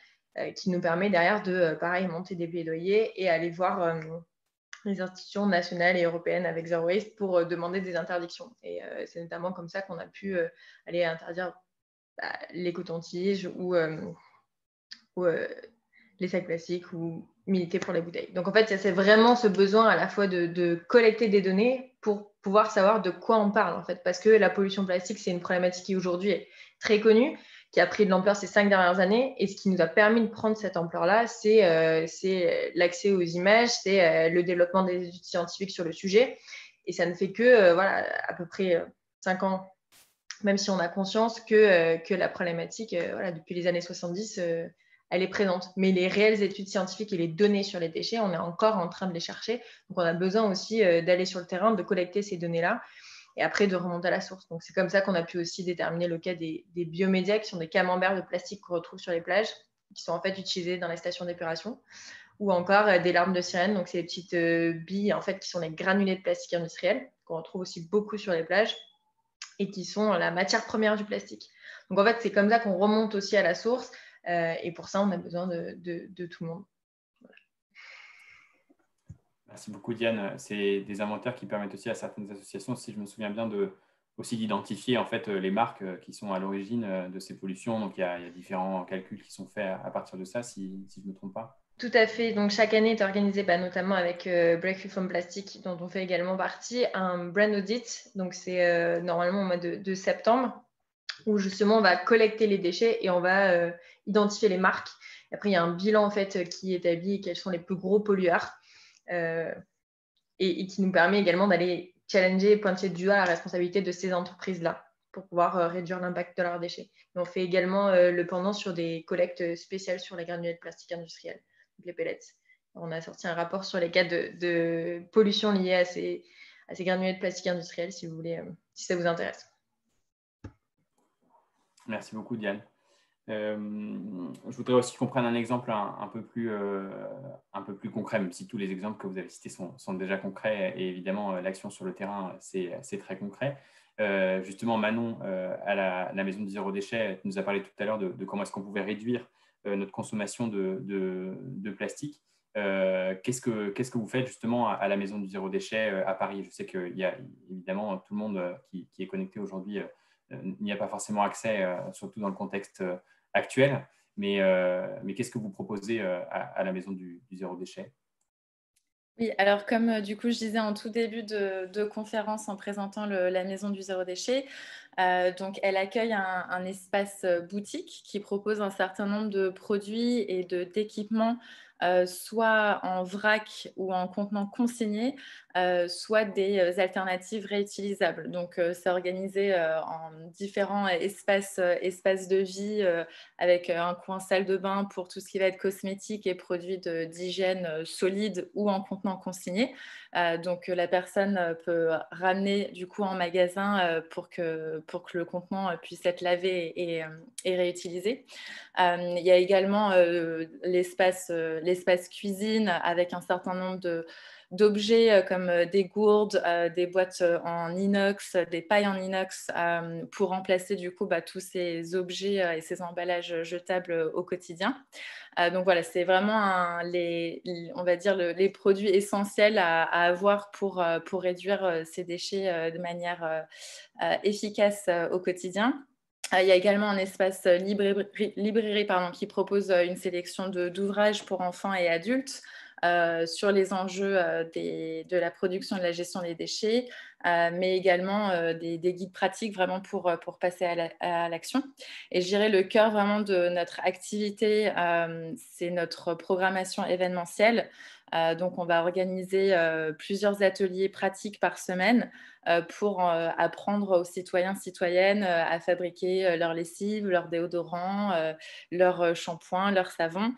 qui nous permet derrière de, pareil, monter des plaidoyers et aller voir les institutions nationales et européennes avec Zero Waste pour demander des interdictions. Et c'est notamment comme ça qu'on a pu aller interdire les cotons-tiges ou les sacs plastiques ou militer pour les bouteilles. Donc en fait, c'est vraiment ce besoin à la fois de collecter des données pour pouvoir savoir de quoi on parle, en fait, parce que la pollution plastique, c'est une problématique qui aujourd'hui est très connue, qui a pris de l'ampleur ces 5 dernières années. Et ce qui nous a permis de prendre cette ampleur-là, c'est l'accès aux images, c'est le développement des études scientifiques sur le sujet. Et ça ne fait que, à peu près 5 ans, même si on a conscience que la problématique, depuis les années 70, elle est présente. Mais les réelles études scientifiques et les données sur les déchets, on est encore en train de les chercher. Donc, on a besoin aussi d'aller sur le terrain, de collecter ces données-là et après de remonter à la source. Donc, c'est comme ça qu'on a pu aussi déterminer le cas des biomédias, qui sont des camemberts de plastique qu'on retrouve sur les plages, qui sont en fait utilisés dans les stations d'épuration, ou encore des larmes de sirène. Donc, c'est des petites billes en fait, qui sont les granulés de plastique industriel, qu'on retrouve aussi beaucoup sur les plages et qui sont la matière première du plastique. Donc, en fait, c'est comme ça qu'on remonte aussi à la source. Et pour ça, on a besoin de tout le monde. Voilà. Merci beaucoup, Diane. C'est des inventaires qui permettent aussi à certaines associations, si je me souviens bien, aussi d'identifier en fait les marques qui sont à l'origine de ces pollutions. Donc, il y a différents calculs qui sont faits à partir de ça, si je ne me trompe pas. Tout à fait. Donc, chaque année est organisée notamment avec Breakthrough from Plastic, dont on fait également partie, un brand audit. Donc, c'est normalement au mois de septembre, où justement on va collecter les déchets et on va identifier les marques. Et après, il y a un bilan en fait qui établit quels sont les plus gros pollueurs et qui nous permet également d'aller challenger et pointer du doigt la responsabilité de ces entreprises-là. pour pouvoir réduire l'impact de leurs déchets. Et on fait également le pendant sur des collectes spéciales sur les granulés de plastique industriels, donc les pellets. On a sorti un rapport sur les cas de pollution liée à ces granulés de plastique industriels, si vous voulez, si ça vous intéresse. Merci beaucoup, Diane. Je voudrais aussi qu'on prenne un exemple un peu plus concret, même si tous les exemples que vous avez cités sont déjà concrets, et évidemment, l'action sur le terrain, c'est très concret. Justement, Manon, à la Maison du Zéro Déchet, nous a parlé tout à l'heure de comment est-ce qu'on pouvait réduire notre consommation de plastique. Qu'est-ce que vous faites justement à la Maison du Zéro Déchet à Paris? Je sais qu'il y a évidemment tout le monde qui est connecté aujourd'hui n'y a pas forcément accès, surtout dans le contexte actuel. Mais qu'est-ce que vous proposez à la Maison du Zéro Déchet? Oui, alors comme du coup je disais en tout début de conférence en présentant la Maison du Zéro Déchet, donc elle accueille un espace boutique qui propose un certain nombre de produits et d'équipements, soit en vrac ou en contenant consigné, soit des alternatives réutilisables. Donc c'est organisé en différents espaces de vie, avec un coin salle de bain pour tout ce qui va être cosmétique et produits d'hygiène solides ou en contenant consigné. Donc la personne peut ramener du coup en magasin pour que le contenant puisse être lavé et réutilisé. Il y a également l'espace cuisine avec un certain nombre d'objets comme des gourdes, des boîtes en inox, des pailles en inox pour remplacer du coup tous ces objets et ces emballages jetables au quotidien. Donc voilà, c'est vraiment on va dire les produits essentiels à avoir pour réduire ces déchets de manière efficace au quotidien. Il y a également un espace librairie qui propose une sélection d'ouvrages pour enfants et adultes sur les enjeux de la production et de la gestion des déchets, mais également des guides pratiques vraiment pour passer à l'action. Et je dirais le cœur vraiment de notre activité, c'est notre programmation événementielle. Donc, on va organiser plusieurs ateliers pratiques par semaine pour apprendre aux citoyens, citoyennes à fabriquer leur lessive, leur déodorant, leur shampoing, leur savon,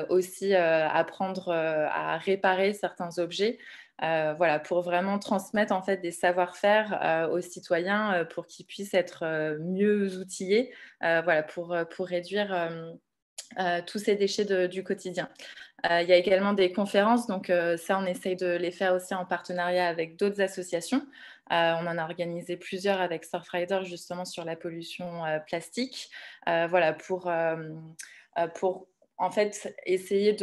aussi apprendre à réparer certains objets. Voilà, pour vraiment transmettre en fait des savoir-faire aux citoyens pour qu'ils puissent être mieux outillés, voilà, pour réduire tous ces déchets du quotidien. Il y a également des conférences, donc ça, on essaye de les faire aussi en partenariat avec d'autres associations. On en a organisé plusieurs avec Surfrider, justement, sur la pollution plastique. Voilà, pour en fait essayer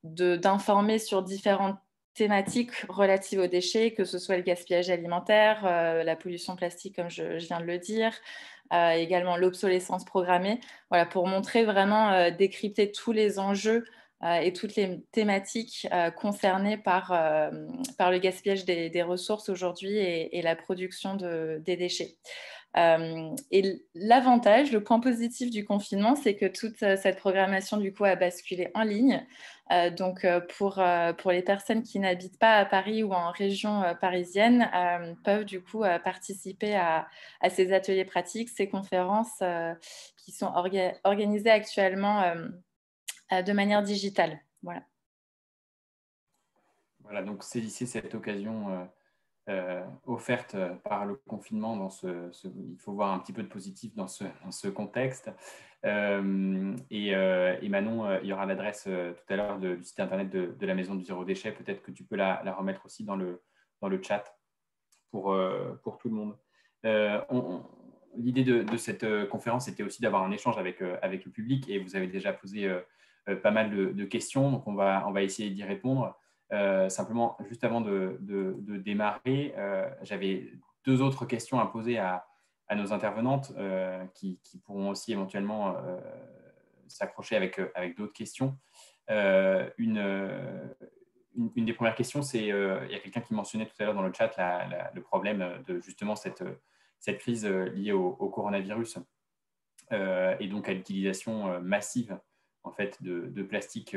d'informer sur différentes thématiques relatives aux déchets, que ce soit le gaspillage alimentaire, la pollution plastique, comme je viens de le dire, également l'obsolescence programmée, voilà, pour montrer vraiment, décrypter tous les enjeux et toutes les thématiques concernées par le gaspillage des ressources aujourd'hui et la production des déchets. Et l'avantage, le point positif du confinement, c'est que toute cette programmation du coup a basculé en ligne. Donc pour les personnes qui n'habitent pas à Paris ou en région parisienne, peuvent du coup participer à ces ateliers pratiques, ces conférences qui sont organisées actuellement de manière digitale. Voilà. Voilà, donc saisissez cette occasion offerte par le confinement. Il faut voir un petit peu de positif dans ce contexte. Et Manon, il y aura l'adresse tout à l'heure du site internet de la Maison du Zéro Déchet. Peut-être que tu peux la remettre aussi dans le chat pour tout le monde. L'idée de cette conférence était aussi d'avoir un échange avec le public, et vous avez déjà posé pas mal de questions, donc on va essayer d'y répondre. Simplement, juste avant de démarrer, j'avais 2 autres questions à poser à nos intervenantes qui pourront aussi éventuellement s'accrocher avec d'autres questions. Une des premières questions, c'est il y a quelqu'un qui mentionnait tout à l'heure dans le chat le problème de justement cette crise liée au coronavirus et donc à l'utilisation massive en fait, de plastique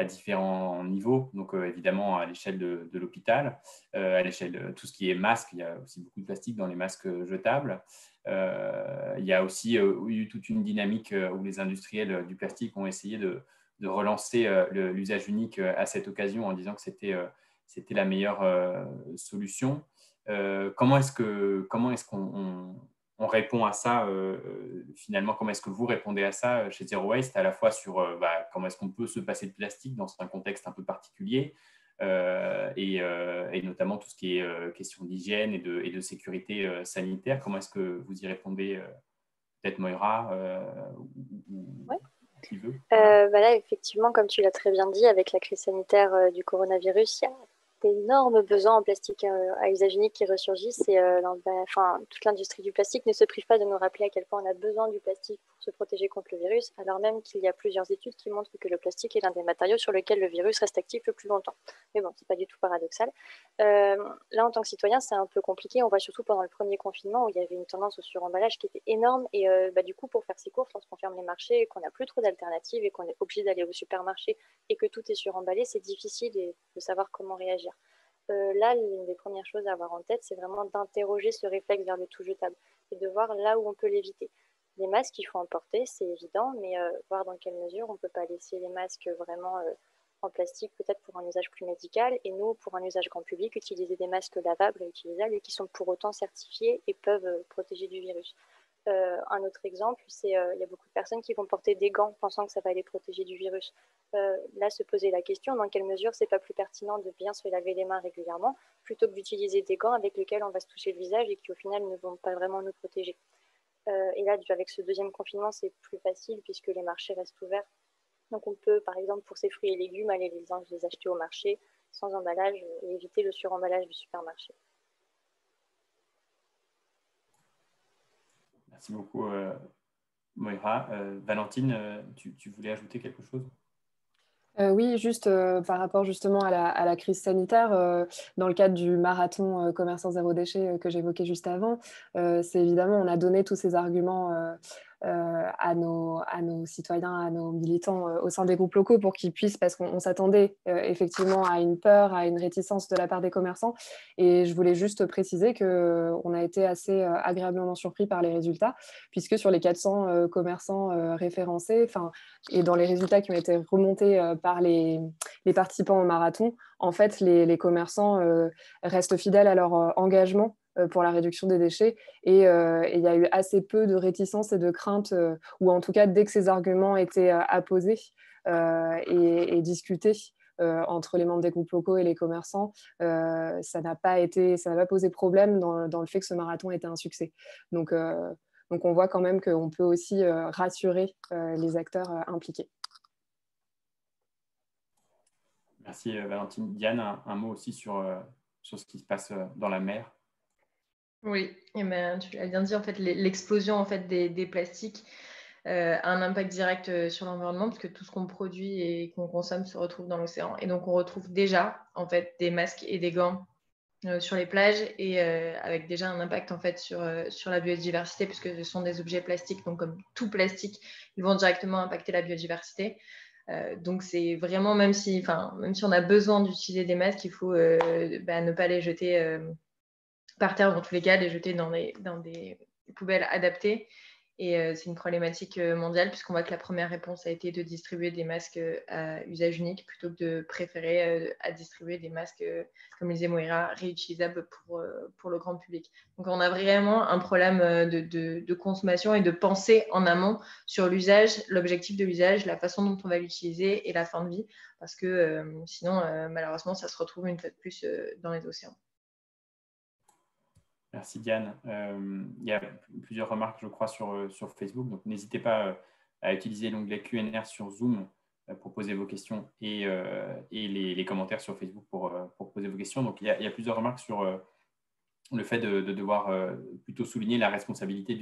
à différents niveaux. Donc, évidemment, à l'échelle de l'hôpital, à l'échelle de tout ce qui est masque, il y a aussi beaucoup de plastique dans les masques jetables. Il y a aussi eu toute une dynamique où les industriels du plastique ont essayé de relancer l'usage unique à cette occasion en disant que c'était la meilleure solution. Comment est-ce qu'on répond à ça finalement? Comment est-ce que vous répondez à ça chez Zero Waste, à la fois sur comment est-ce qu'on peut se passer de plastique dans un contexte un peu particulier et notamment tout ce qui est question d'hygiène et de sécurité sanitaire? Comment est-ce que vous y répondez peut-être Moira ou Ouais. qui veut? Là, effectivement, comme tu l'as très bien dit, avec la crise sanitaire du coronavirus, il y a d'énormes besoins en plastique à usage unique qui ressurgissent et toute l'industrie du plastique ne se prive pas de nous rappeler à quel point on a besoin du plastique pour se protéger contre le virus, alors même qu'il y a plusieurs études qui montrent que le plastique est l'un des matériaux sur lesquels le virus reste actif le plus longtemps. Mais bon, c'est pas du tout paradoxal. Là, en tant que citoyen, c'est un peu compliqué. On voit surtout pendant le premier confinement où il y avait une tendance au suremballage qui était énorme et du coup, pour faire ses courses, lorsqu'on ferme les marchés et qu'on n'a plus trop d'alternatives et qu'on est obligé d'aller au supermarché et que tout est suremballé, c'est difficile de savoir comment réagir. Là, l'une des premières choses à avoir en tête, c'est vraiment d'interroger ce réflexe vers le tout jetable et de voir là où on peut l'éviter. Les masques, il faut en porter, c'est évident, mais voir dans quelle mesure on ne peut pas laisser les masques vraiment en plastique, peut-être pour un usage plus médical, et nous, pour un usage grand public, utiliser des masques lavables et utilisables et qui sont pour autant certifiés et peuvent protéger du virus. Un autre exemple, c'est il y a beaucoup de personnes qui vont porter des gants pensant que ça va les protéger du virus. Là, se poser la question, dans quelle mesure c'est pas plus pertinent de bien se laver les mains régulièrement plutôt que d'utiliser des gants avec lesquels on va se toucher le visage et qui au final ne vont pas vraiment nous protéger. Et là, avec ce deuxième confinement, c'est plus facile puisque les marchés restent ouverts. Donc on peut, par exemple, pour ces fruits et légumes, aller les acheter au marché sans emballage et éviter le suremballage du supermarché. Merci beaucoup, Moira. Valentine, tu voulais ajouter quelque chose? Oui, juste par rapport justement à la crise sanitaire, dans le cadre du marathon commerçant zéro déchet que j'évoquais juste avant, c'est évidemment, on a donné tous ces arguments à nos citoyens, à nos militants au sein des groupes locaux pour qu'ils puissent, parce qu'on s'attendait effectivement à une peur, à une réticence de la part des commerçants. Et je voulais juste préciser qu'on a été assez agréablement surpris par les résultats, puisque sur les 400 commerçants référencés, et dans les résultats qui ont été remontés par les participants au marathon, en fait, les commerçants restent fidèles à leur engagement pour la réduction des déchets et il y a eu assez peu de réticences et de craintes, ou en tout cas, dès que ces arguments étaient apposés et discutés entre les membres des groupes locaux et les commerçants, ça n'a pas posé problème dans le fait que ce marathon était un succès. Donc on voit quand même qu'on peut aussi rassurer les acteurs impliqués. Merci Valentine. Diane, un mot aussi sur ce qui se passe dans la mer. Oui, et tu l'as bien dit, en fait, l'explosion en fait, des plastiques a un impact direct sur l'environnement parce que tout ce qu'on produit et qu'on consomme se retrouve dans l'océan. Et donc, on retrouve déjà en fait, des masques et des gants sur les plages et avec déjà un impact en fait, sur la biodiversité puisque ce sont des objets plastiques. Donc, comme tout plastique, ils vont directement impacter la biodiversité. Donc, c'est vraiment, même si on a besoin d'utiliser des masques, il faut ne pas les jeter par terre, dans tous les cas, les jeter dans des poubelles adaptées. Et c'est une problématique mondiale puisqu'on voit que la première réponse a été de distribuer des masques à usage unique plutôt que de préférer à distribuer des masques, comme les disait Moira, réutilisables pour le grand public. Donc on a vraiment un problème de consommation et de pensée en amont sur l'usage, l'objectif de l'usage, la façon dont on va l'utiliser et la fin de vie parce que sinon, malheureusement, ça se retrouve une fois de plus dans les océans. Merci Diane. Il y a plusieurs remarques, je crois, sur Facebook. Donc, n'hésitez pas à utiliser l'onglet Q&A sur Zoom pour poser vos questions et les commentaires sur Facebook pour poser vos questions. Donc, il y a plusieurs remarques sur le fait de devoir plutôt souligner la responsabilité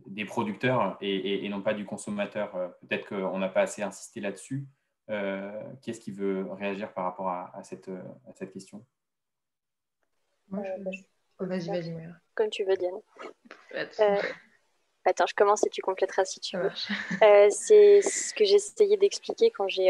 des producteurs et non pas du consommateur. Peut-être qu'on n'a pas assez insisté là-dessus. Qui est-ce qui veut réagir par rapport à cette question? Vas-y, Moira. Comme tu veux, Diane. Attends, je commence et tu compléteras si tu Ça veux. marche. C'est ce que j'ai essayé d'expliquer quand je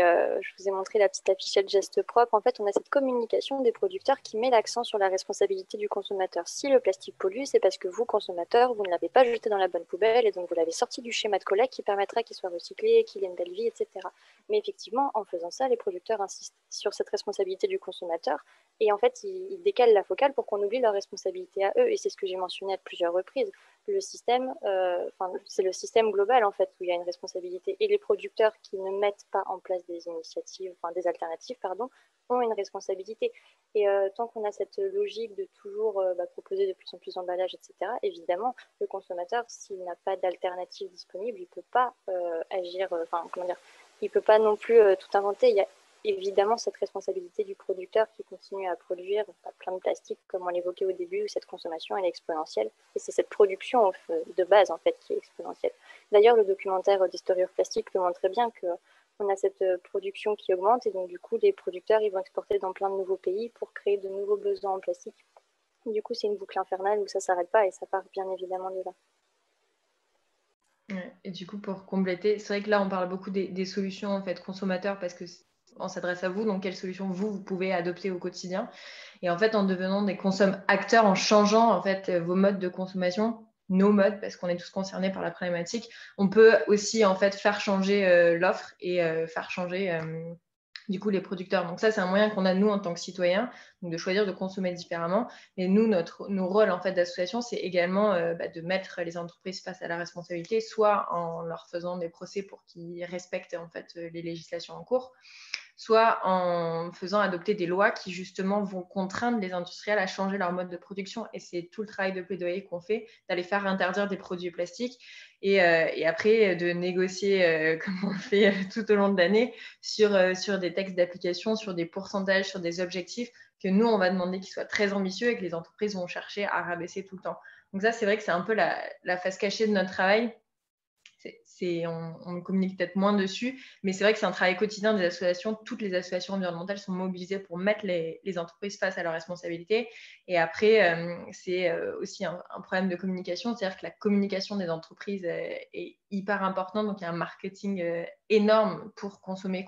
vous ai montré la petite affichette geste propre. En fait, on a cette communication des producteurs qui met l'accent sur la responsabilité du consommateur. Si le plastique pollue, c'est parce que vous, consommateurs, vous ne l'avez pas jeté dans la bonne poubelle et donc vous l'avez sorti du schéma de collecte qui permettra qu'il soit recyclé, qu'il ait une belle vie, etc. Mais effectivement, en faisant ça, les producteurs insistent sur cette responsabilité du consommateur et en fait, ils décalent la focale pour qu'on oublie leur responsabilité à eux. Et c'est ce que j'ai mentionné à plusieurs reprises. Le système, c'est le système global en fait où il y a une responsabilité et les producteurs qui ne mettent pas en place des initiatives, des alternatives, pardon, ont une responsabilité. Et tant qu'on a cette logique de toujours proposer de plus en plus d'emballages, etc., évidemment, le consommateur, s'il n'a pas d'alternative disponible, il ne peut pas agir, comment dire, il ne peut pas non plus tout inventer. Il y a évidemment cette responsabilité du producteur qui continue à produire plein de plastique, comme on l'évoquait au début, où cette consommation elle est exponentielle. Et c'est cette production de base en fait qui est exponentielle. D'ailleurs, le documentaire des Story of Plastic le montre très bien qu'on a cette production qui augmente et donc du coup, les producteurs ils vont exporter dans plein de nouveaux pays pour créer de nouveaux besoins en plastique. Du coup, c'est une boucle infernale où ça ne s'arrête pas et ça part bien évidemment de là. Ouais. Et du coup, pour compléter, c'est vrai que là, on parle beaucoup des solutions en fait consommateurs parce que on s'adresse à vous, donc quelles solutions vous pouvez adopter au quotidien. Et en fait, en devenant des acteurs, en changeant en fait vos modes de consommation, nos modes, parce qu'on est tous concernés par la problématique, on peut aussi en fait faire changer l'offre et faire changer du coup les producteurs. Donc ça, c'est un moyen qu'on a nous en tant que citoyens, donc de choisir de consommer différemment. Mais nous, nos rôles en fait d'association, c'est également de mettre les entreprises face à la responsabilité, soit en leur faisant des procès pour qu'ils respectent en fait les législations en cours, soit en faisant adopter des lois qui justement vont contraindre les industriels à changer leur mode de production. Et c'est tout le travail de plaidoyer qu'on fait, d'aller faire interdire des produits plastiques et après de négocier, comme on le fait tout au long de l'année, sur des textes d'application, sur des pourcentages, sur des objectifs que nous, on va demander qu'ils soient très ambitieux et que les entreprises vont chercher à rabaisser tout le temps. Donc ça, c'est vrai que c'est un peu la face cachée de notre travail. On communique peut-être moins dessus, mais c'est vrai que c'est un travail quotidien des associations. Toutes les associations environnementales sont mobilisées pour mettre les entreprises face à leurs responsabilités. Et après, c'est aussi un problème de communication, c'est-à-dire que la communication des entreprises est hyper importante. Donc, il y a un marketing énorme pour consommer.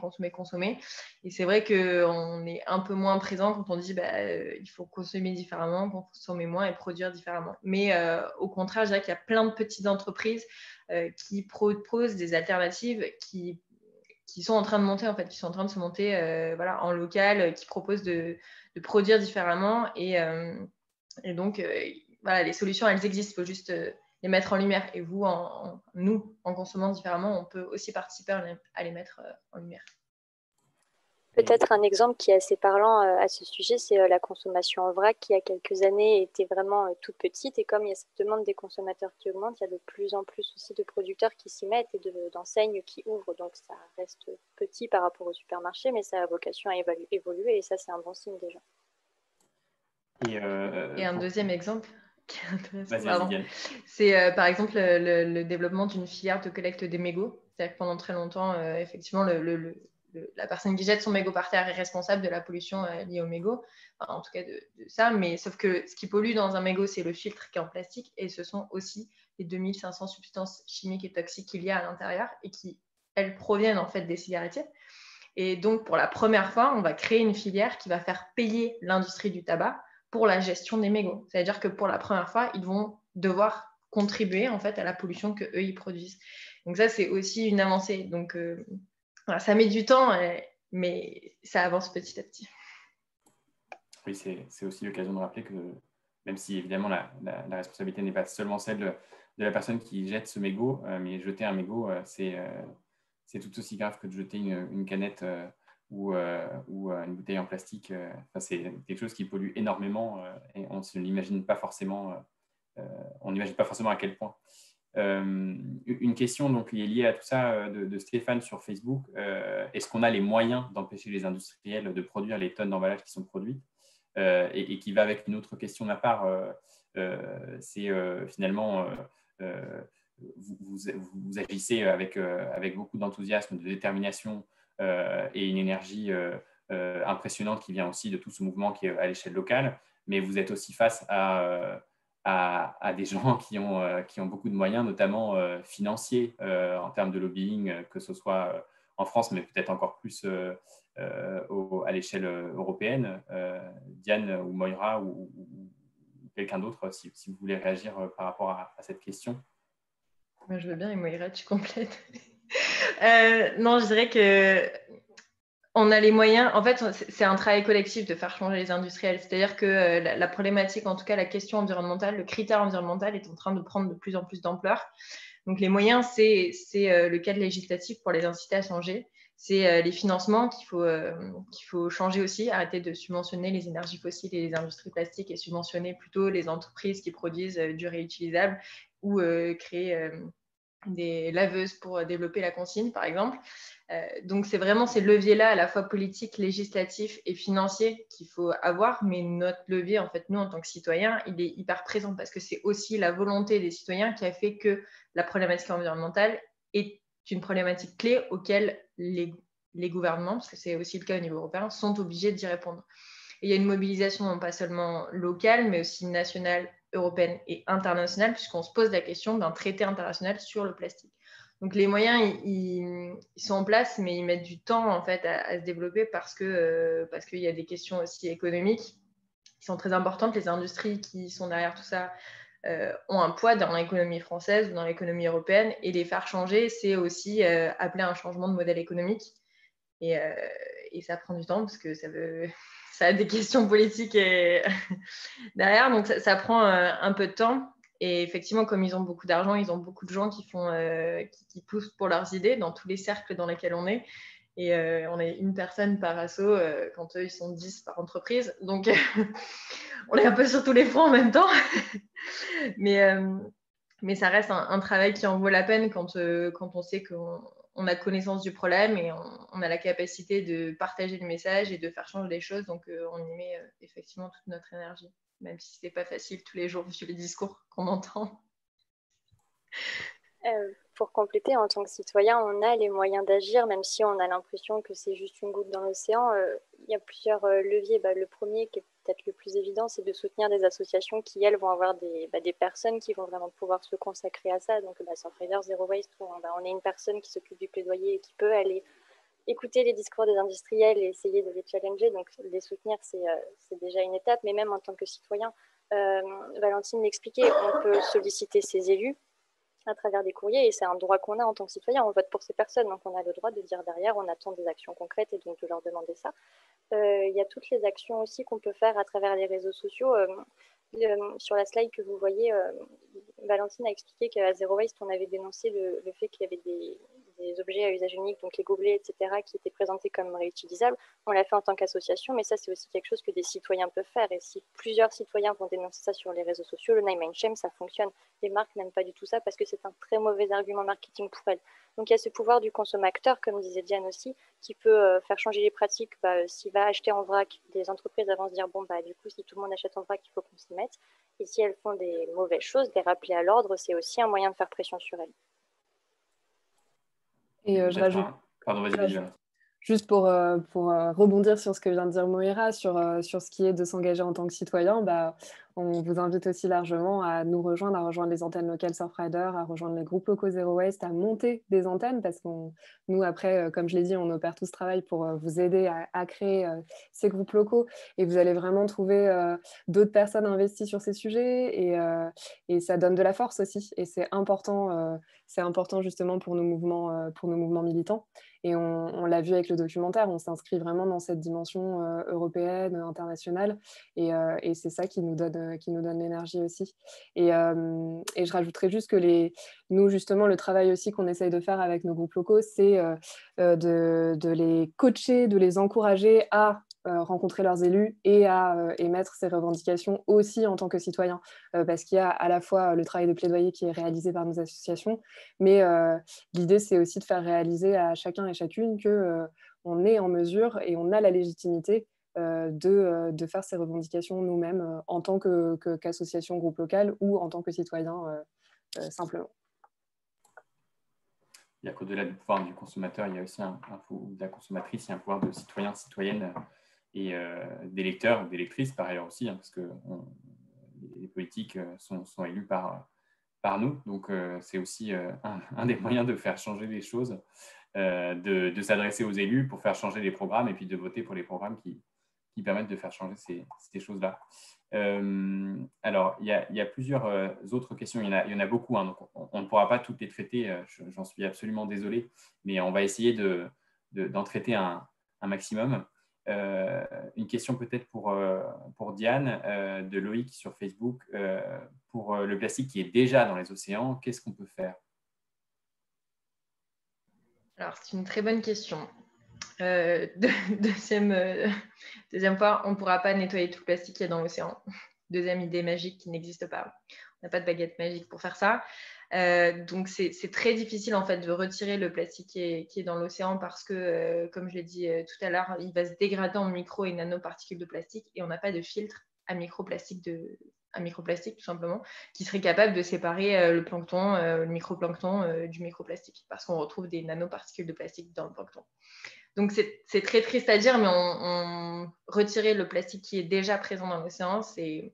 Et c'est vrai qu'on est un peu moins présent quand on dit il faut consommer différemment, consommer moins et produire différemment. Mais au contraire, je dirais qu'il y a plein de petites entreprises qui proposent des alternatives qui sont en train de monter, en fait, qui sont en train de se monter en local, qui proposent de produire différemment. Et donc, les solutions, elles existent. Il faut juste les mettre en lumière. Et vous, nous, en consommant différemment, on peut aussi participer à les mettre en lumière. Peut-être un exemple qui est assez parlant à ce sujet, c'est la consommation en vrac qui, il y a quelques années, était vraiment toute petite. Et comme il y a cette demande des consommateurs qui augmente, il y a de plus en plus aussi de producteurs qui s'y mettent et d'enseignes qui ouvrent. Donc ça reste petit par rapport au supermarché, mais ça a vocation à évoluer et ça, c'est un bon signe déjà. Et un deuxième exemple qui est intéressant, Vas-y, c'est par exemple le développement d'une filière de collecte des mégots. C'est-à-dire que pendant très longtemps, effectivement, la personne qui jette son mégot par terre est responsable de la pollution liée au mégot, en tout cas de ça, mais sauf que ce qui pollue dans un mégot, c'est le filtre qui est en plastique et ce sont aussi les 2500 substances chimiques et toxiques qu'il y a à l'intérieur et qui, elles, proviennent en fait des cigarettiers. Et donc, pour la première fois, on va créer une filière qui va faire payer l'industrie du tabac pour la gestion des mégots. C'est-à-dire que pour la première fois, ils vont devoir contribuer en fait à la pollution que eux ils produisent. Donc ça, c'est aussi une avancée. Donc ça met du temps, mais ça avance petit à petit. Oui, c'est aussi l'occasion de rappeler que même si évidemment la responsabilité n'est pas seulement celle de la personne qui jette ce mégot, mais jeter un mégot, c'est tout aussi grave que de jeter une canette ou une bouteille en plastique. C'est quelque chose qui pollue énormément et on ne l'imagine pas forcément. On n'imagine pas forcément à quel point. Une question donc, qui est liée à tout ça de Stéphane sur Facebook. Est-ce qu'on a les moyens d'empêcher les industriels de produire les tonnes d'emballages qui sont produites et qui va avec une autre question de ma part. C'est finalement, vous agissez avec beaucoup d'enthousiasme, de détermination et une énergie impressionnante qui vient aussi de tout ce mouvement qui est à l'échelle locale, mais vous êtes aussi face à à des gens qui ont beaucoup de moyens, notamment financiers, en termes de lobbying, que ce soit en France, mais peut-être encore plus à l'échelle européenne. Diane ou Moira ou quelqu'un d'autre, si vous voulez réagir par rapport à cette question. Moi, je veux bien, et Moira, tu complètes. Non, je dirais que on a les moyens. En fait, c'est un travail collectif de faire changer les industriels. C'est-à-dire que la problématique, en tout cas la question environnementale, le critère environnemental est en train de prendre de plus en plus d'ampleur. Donc les moyens, c'est le cadre législatif pour les inciter à changer. C'est les financements qu'il faut changer aussi, arrêter de subventionner les énergies fossiles et les industries plastiques et subventionner plutôt les entreprises qui produisent du réutilisable ou créer des laveuses pour développer la consigne, par exemple. Donc, c'est vraiment ces leviers-là, à la fois politiques, législatifs et financiers, qu'il faut avoir. Mais notre levier, en fait, nous, en tant que citoyens, il est hyper présent parce que c'est aussi la volonté des citoyens qui a fait que la problématique environnementale est une problématique clé auquel les gouvernements, parce que c'est aussi le cas au niveau européen, sont obligés d'y répondre. Et il y a une mobilisation non pas seulement locale, mais aussi nationale, européenne et internationale, puisqu'on se pose la question d'un traité international sur le plastique. Donc les moyens, ils sont en place, mais ils mettent du temps en fait à se développer parce qu'il y a des questions aussi économiques qui sont très importantes. Les industries qui sont derrière tout ça ont un poids dans l'économie française ou dans l'économie européenne, et les faire changer, c'est aussi appeler à un changement de modèle économique. Et ça prend du temps parce que ça a des questions politiques derrière, donc ça prend un peu de temps. Et effectivement, comme ils ont beaucoup d'argent, ils ont beaucoup de gens qui poussent pour leurs idées dans tous les cercles dans lesquels on est. Et on est une personne par asso, quand eux, ils sont 10 par entreprise. Donc, on est un peu sur tous les fronts en même temps. Mais ça reste un travail qui en vaut la peine quand on sait qu'on a connaissance du problème et on a la capacité de partager le message et de faire changer les choses. Donc, on y met effectivement toute notre énergie, même si ce n'est pas facile tous les jours vu les discours qu'on entend. Pour compléter, en tant que citoyen, on a les moyens d'agir, même si on a l'impression que c'est juste une goutte dans l'océan. Il y a plusieurs leviers. Le premier, qui est peut-être le plus évident, c'est de soutenir des associations qui, elles, vont avoir des personnes qui vont vraiment pouvoir se consacrer à ça. Donc, Surfrider, Zero Waste, où on est une personne qui s'occupe du plaidoyer et qui peut aller écouter les discours des industriels et essayer de les challenger. Donc, les soutenir, c'est déjà une étape. Mais même en tant que citoyen, Valentine l'expliquait, on peut solliciter ses élus à travers des courriers, et c'est un droit qu'on a en tant que citoyen. On vote pour ces personnes, donc on a le droit de dire derrière, on attend des actions concrètes et donc de leur demander ça. Il y a toutes les actions aussi qu'on peut faire à travers les réseaux sociaux. Sur la slide que vous voyez, Valentine a expliqué qu'à Zero Waste, on avait dénoncé le fait qu'il y avait des objets à usage unique, donc les gobelets, etc., qui étaient présentés comme réutilisables. On l'a fait en tant qu'association, mais ça, c'est aussi quelque chose que des citoyens peuvent faire. Et si plusieurs citoyens vont dénoncer ça sur les réseaux sociaux, le name and shame, ça fonctionne. Les marques n'aiment pas du tout ça parce que c'est un très mauvais argument marketing pour elles. Donc, il y a ce pouvoir du consommateur, comme disait Diane aussi, qui peut faire changer les pratiques. S'il va acheter en vrac, des entreprises vont se dire, du coup, si tout le monde achète en vrac, il faut qu'on s'y mette. Et si elles font des mauvaises choses, les rappeler à l'ordre, c'est aussi un moyen de faire pression sur elles. Et je rajoute, Pardon, vas-y. Juste pour rebondir sur ce que vient de dire Moira, sur ce qui est de s'engager en tant que citoyen, on vous invite aussi largement à nous rejoindre, à rejoindre les antennes locales Surfrider, à rejoindre les groupes locaux Zero Waste, à monter des antennes, parce que nous, après, comme je l'ai dit, on opère tout ce travail pour vous aider à créer ces groupes locaux, et vous allez vraiment trouver d'autres personnes investies sur ces sujets, et ça donne de la force aussi, et c'est important justement pour nos mouvements militants. Et on l'a vu avec le documentaire, on s'inscrit vraiment dans cette dimension européenne, internationale, et c'est ça qui nous donne l'énergie aussi. Et je rajouterais juste que nous, justement, le travail aussi qu'on essaye de faire avec nos groupes locaux, c'est de les coacher, de les encourager à rencontrer leurs élus et à émettre ces revendications aussi en tant que citoyens, parce qu'il y a à la fois le travail de plaidoyer qui est réalisé par nos associations, mais l'idée c'est aussi de faire réaliser à chacun et chacune qu'on est en mesure et on a la légitimité de faire ces revendications nous-mêmes en tant qu'association, groupe local ou en tant que citoyen simplement. Il y a qu'au-delà du pouvoir du consommateur, il y a aussi de la consommatrice, il y a un pouvoir de citoyen, citoyenne et d'électeurs, d'électrices par ailleurs aussi, parce que les politiques sont élus par nous. Donc, c'est aussi un des moyens de faire changer les choses, de s'adresser aux élus pour faire changer les programmes et puis de voter pour les programmes qui permettent de faire changer ces choses-là. Alors, il y a plusieurs autres questions. Il y en a beaucoup, hein, donc on ne pourra pas toutes les traiter. J'en suis absolument désolé, mais on va essayer d'en traiter un maximum. Une question peut-être pour Diane, de Loïc sur Facebook. Pour le plastique qui est déjà dans les océans, qu'est-ce qu'on peut faire? Alors, c'est une très bonne question. Deuxième point, on ne pourra pas nettoyer tout le plastique qui est dans l'océan. Deuxième idée magique qui n'existe pas. On n'a pas de baguette magique pour faire ça. Donc, c'est très difficile en fait de retirer le plastique qui est dans l'océan parce que, comme je l'ai dit tout à l'heure, il va se dégrader en micro et nanoparticules de plastique et on n'a pas de filtre à microplastique tout simplement, qui serait capable de séparer le plancton, le microplancton du microplastique parce qu'on retrouve des nanoparticules de plastique dans le plancton. Donc, c'est très triste à dire, mais retirer le plastique qui est déjà présent dans l'océan, c'est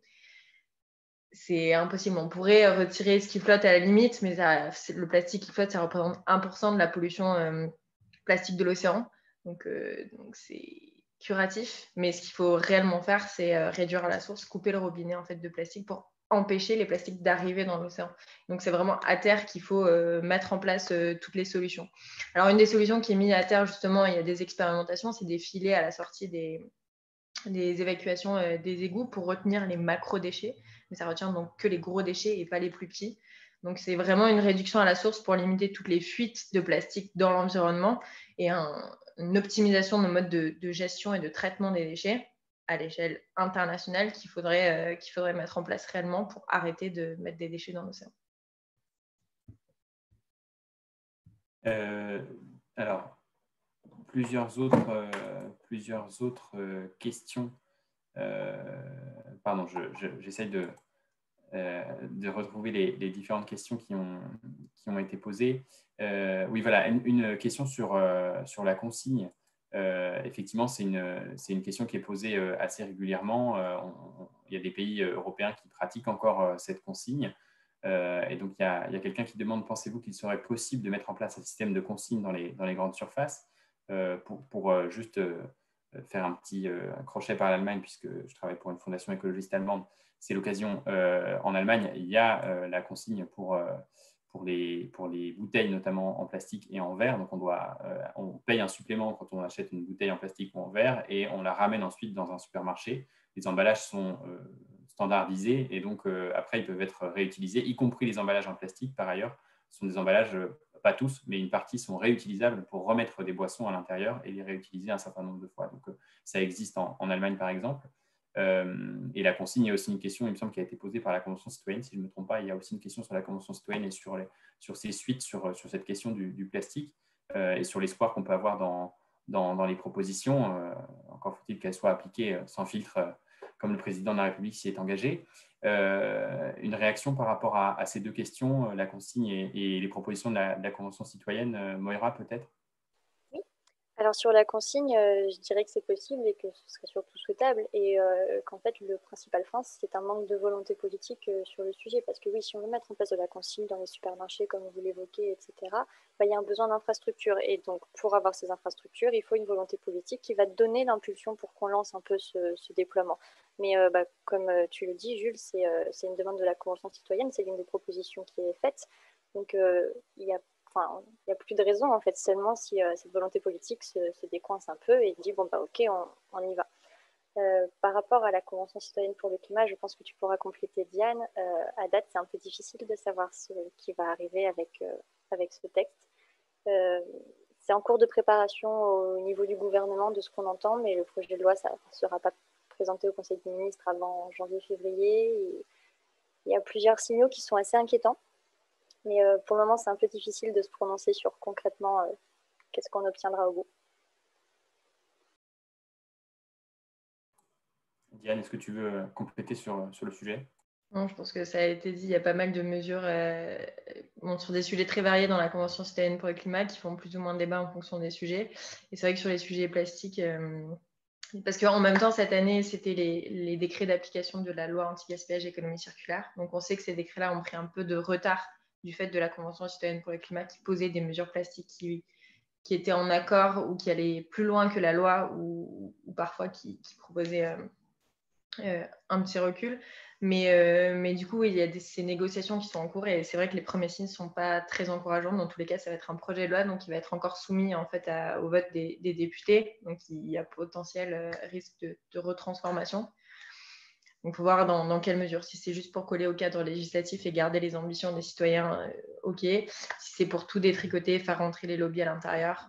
impossible. On pourrait retirer ce qui flotte à la limite, mais le plastique qui flotte, ça représente 1% de la pollution plastique de l'océan. Donc c'est curatif. Mais ce qu'il faut réellement faire, c'est réduire à la source, couper le robinet en fait, de plastique pour empêcher les plastiques d'arriver dans l'océan. Donc, c'est vraiment à terre qu'il faut mettre en place toutes les solutions. Alors, une des solutions qui est mise à terre, justement, il y a des expérimentations, c'est des filets à la sortie des évacuations des égouts pour retenir les macro-déchets. Mais ça retient donc que les gros déchets et pas les plus petits. Donc, c'est vraiment une réduction à la source pour limiter toutes les fuites de plastique dans l'environnement et une optimisation de nos modes de gestion et de traitement des déchets à l'échelle internationale qu'il faudrait mettre en place réellement pour arrêter de mettre des déchets dans l'océan. Alors, plusieurs autres questions. Pardon, j'essaye de retrouver les différentes questions qui ont été posées. Oui, voilà, une question sur la consigne. Effectivement, c'est une question qui est posée assez régulièrement. Il y a des pays européens qui pratiquent encore cette consigne. Et donc, il y a quelqu'un qui demande, pensez-vous qu'il serait possible de mettre en place un système de consigne dans les grandes surfaces pour juste faire un petit crochet par l'Allemagne, puisque je travaille pour une fondation écologiste allemande. C'est l'occasion. En Allemagne, il y a la consigne pour les bouteilles, notamment en plastique et en verre. Donc, on paye un supplément quand on achète une bouteille en plastique ou en verre et on la ramène ensuite dans un supermarché. Les emballages sont standardisés et donc après, ils peuvent être réutilisés, y compris les emballages en plastique. Par ailleurs, ce sont des emballages, pas tous, mais une partie sont réutilisables pour remettre des boissons à l'intérieur et les réutiliser un certain nombre de fois. Donc, ça existe en Allemagne, par exemple. Et la consigne, il y a aussi une question, il me semble, qui a été posée par la Convention citoyenne, si je ne me trompe pas. Il y a aussi une question sur la Convention citoyenne et sur ses suites, sur cette question du plastique et sur l'espoir qu'on peut avoir dans les propositions. Encore faut-il qu'elles soient appliquées sans filtre, comme le président de la République s'y est engagé. Une réaction par rapport à ces deux questions, la consigne et les propositions de la Convention citoyenne, Moira, peut-être? Alors sur la consigne, je dirais que c'est possible et que ce serait surtout souhaitable et qu'en fait le principal frein c'est un manque de volonté politique sur le sujet parce que oui, si on veut mettre en place de la consigne dans les supermarchés comme vous l'évoquez, etc., il y a un besoin d'infrastructures et donc pour avoir ces infrastructures, il faut une volonté politique qui va donner l'impulsion pour qu'on lance un peu ce déploiement. Mais comme tu le dis Jules, c'est une demande de la Convention citoyenne, c'est l'une des propositions qui est faite, donc il y a plus de raison, en fait, seulement si cette volonté politique se décoince un peu et dit, bon, ok, on y va. Par rapport à la Convention citoyenne pour le climat, je pense que tu pourras compléter, Diane. À date, c'est un peu difficile de savoir ce qui va arriver avec ce texte. C'est en cours de préparation au niveau du gouvernement, de ce qu'on entend, mais le projet de loi, ça ne sera pas présenté au Conseil des ministres avant janvier-février. Il y a plusieurs signaux qui sont assez inquiétants. Mais pour le moment, c'est un peu difficile de se prononcer sur concrètement qu'est-ce qu'on obtiendra au bout. Diane, est-ce que tu veux compléter sur le sujet? Non, je pense que ça a été dit. Il y a pas mal de mesures sur des sujets très variés dans la Convention citoyenne pour le climat qui font plus ou moins de débat en fonction des sujets. Et c'est vrai que sur les sujets plastiques, Parce qu'en même temps, cette année, c'était les décrets d'application de la loi anti-gaspillage et économie circulaire. Donc, on sait que ces décrets-là ont pris un peu de retard du fait de la Convention citoyenne pour le climat qui posait des mesures plastiques qui étaient en accord ou qui allaient plus loin que la loi ou parfois qui proposaient un petit recul. Mais du coup, il y a ces négociations qui sont en cours et c'est vrai que les premiers signes ne sont pas très encourageants. Dans tous les cas, ça va être un projet de loi, donc il va être encore soumis en fait au vote des députés. Donc il y a potentiel risque de retransformation. Donc il faut voir dans quelle mesure. Si c'est juste pour coller au cadre législatif et garder les ambitions des citoyens, ok. Si c'est pour tout détricoter, faire rentrer les lobbies à l'intérieur,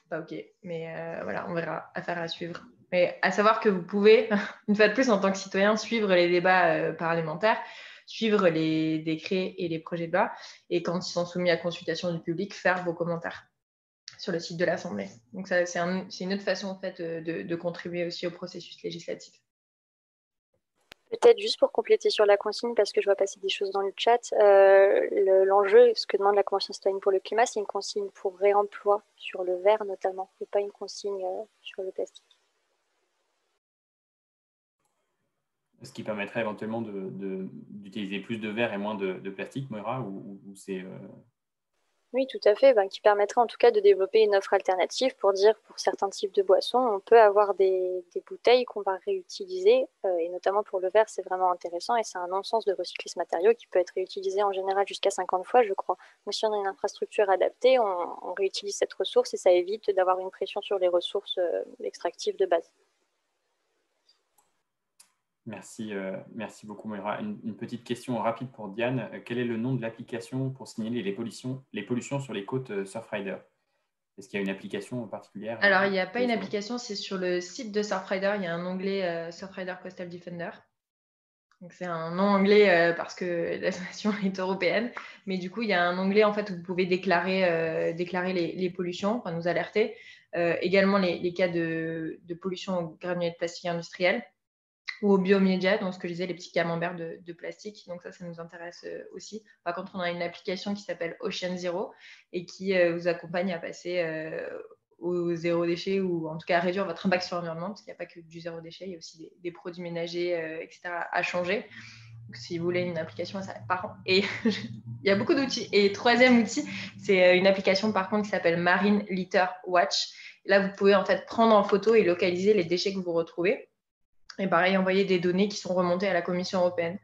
pas ok. Mais voilà, on verra. Affaire à suivre. Mais à savoir que vous pouvez, une fois de plus, en tant que citoyen, suivre les débats parlementaires, suivre les décrets et les projets de loi, et quand ils sont soumis à consultation du public, faire vos commentaires sur le site de l'Assemblée. Donc ça, c'est une autre façon en fait, de contribuer aussi au processus législatif. Peut-être juste pour compléter sur la consigne, parce que je vois passer des choses dans le chat, l'enjeu, ce que demande la Convention citoyenne pour le climat, c'est une consigne pour réemploi sur le verre notamment, et pas une consigne sur le plastique. Ce qui permettrait éventuellement d'utiliser plus de verre et moins de plastique, Moira, ou c'est... Oui, tout à fait, qui permettrait en tout cas de développer une offre alternative pour dire pour certains types de boissons, on peut avoir des bouteilles qu'on va réutiliser, et notamment pour le verre, c'est vraiment intéressant et c'est un non-sens de recycler ce matériau qui peut être réutilisé en général jusqu'à 50 fois, je crois. Donc si on a une infrastructure adaptée, on réutilise cette ressource et ça évite d'avoir une pression sur les ressources extractives de base. Merci, merci beaucoup, Moira. Une petite question rapide pour Diane. Quel est le nom de l'application pour signaler les pollutions sur les côtes Surfrider? Est-ce qu'il y a une application particulière? Alors, il n'y a pas une application, c'est sur le site de Surfrider, il y a un onglet Surfrider Coastal Defender. Donc, c'est un nom anglais parce que l'association est européenne. Mais du coup, il y a un onglet en fait, où vous pouvez déclarer les pollutions, enfin, nous alerter. Également, les cas de pollution au granulés de plastique industriel ou aux biomédias, donc ce que je disais, les petits camemberts de plastique. Donc ça nous intéresse aussi. Par contre, on a une application qui s'appelle Ocean Zero et qui vous accompagne à passer au zéro déchet ou en tout cas à réduire votre impact sur l'environnement, parce qu'il n'y a pas que du zéro déchet, il y a aussi des produits ménagers, etc. à changer. Donc, si vous voulez une application, ça par an. Et il y a beaucoup d'outils. Et troisième outil, c'est une application par contre qui s'appelle Marine Litter Watch. Là, vous pouvez en fait prendre en photo et localiser les déchets que vous retrouvez. Et pareil, envoyer des données qui sont remontées à la Commission européenne.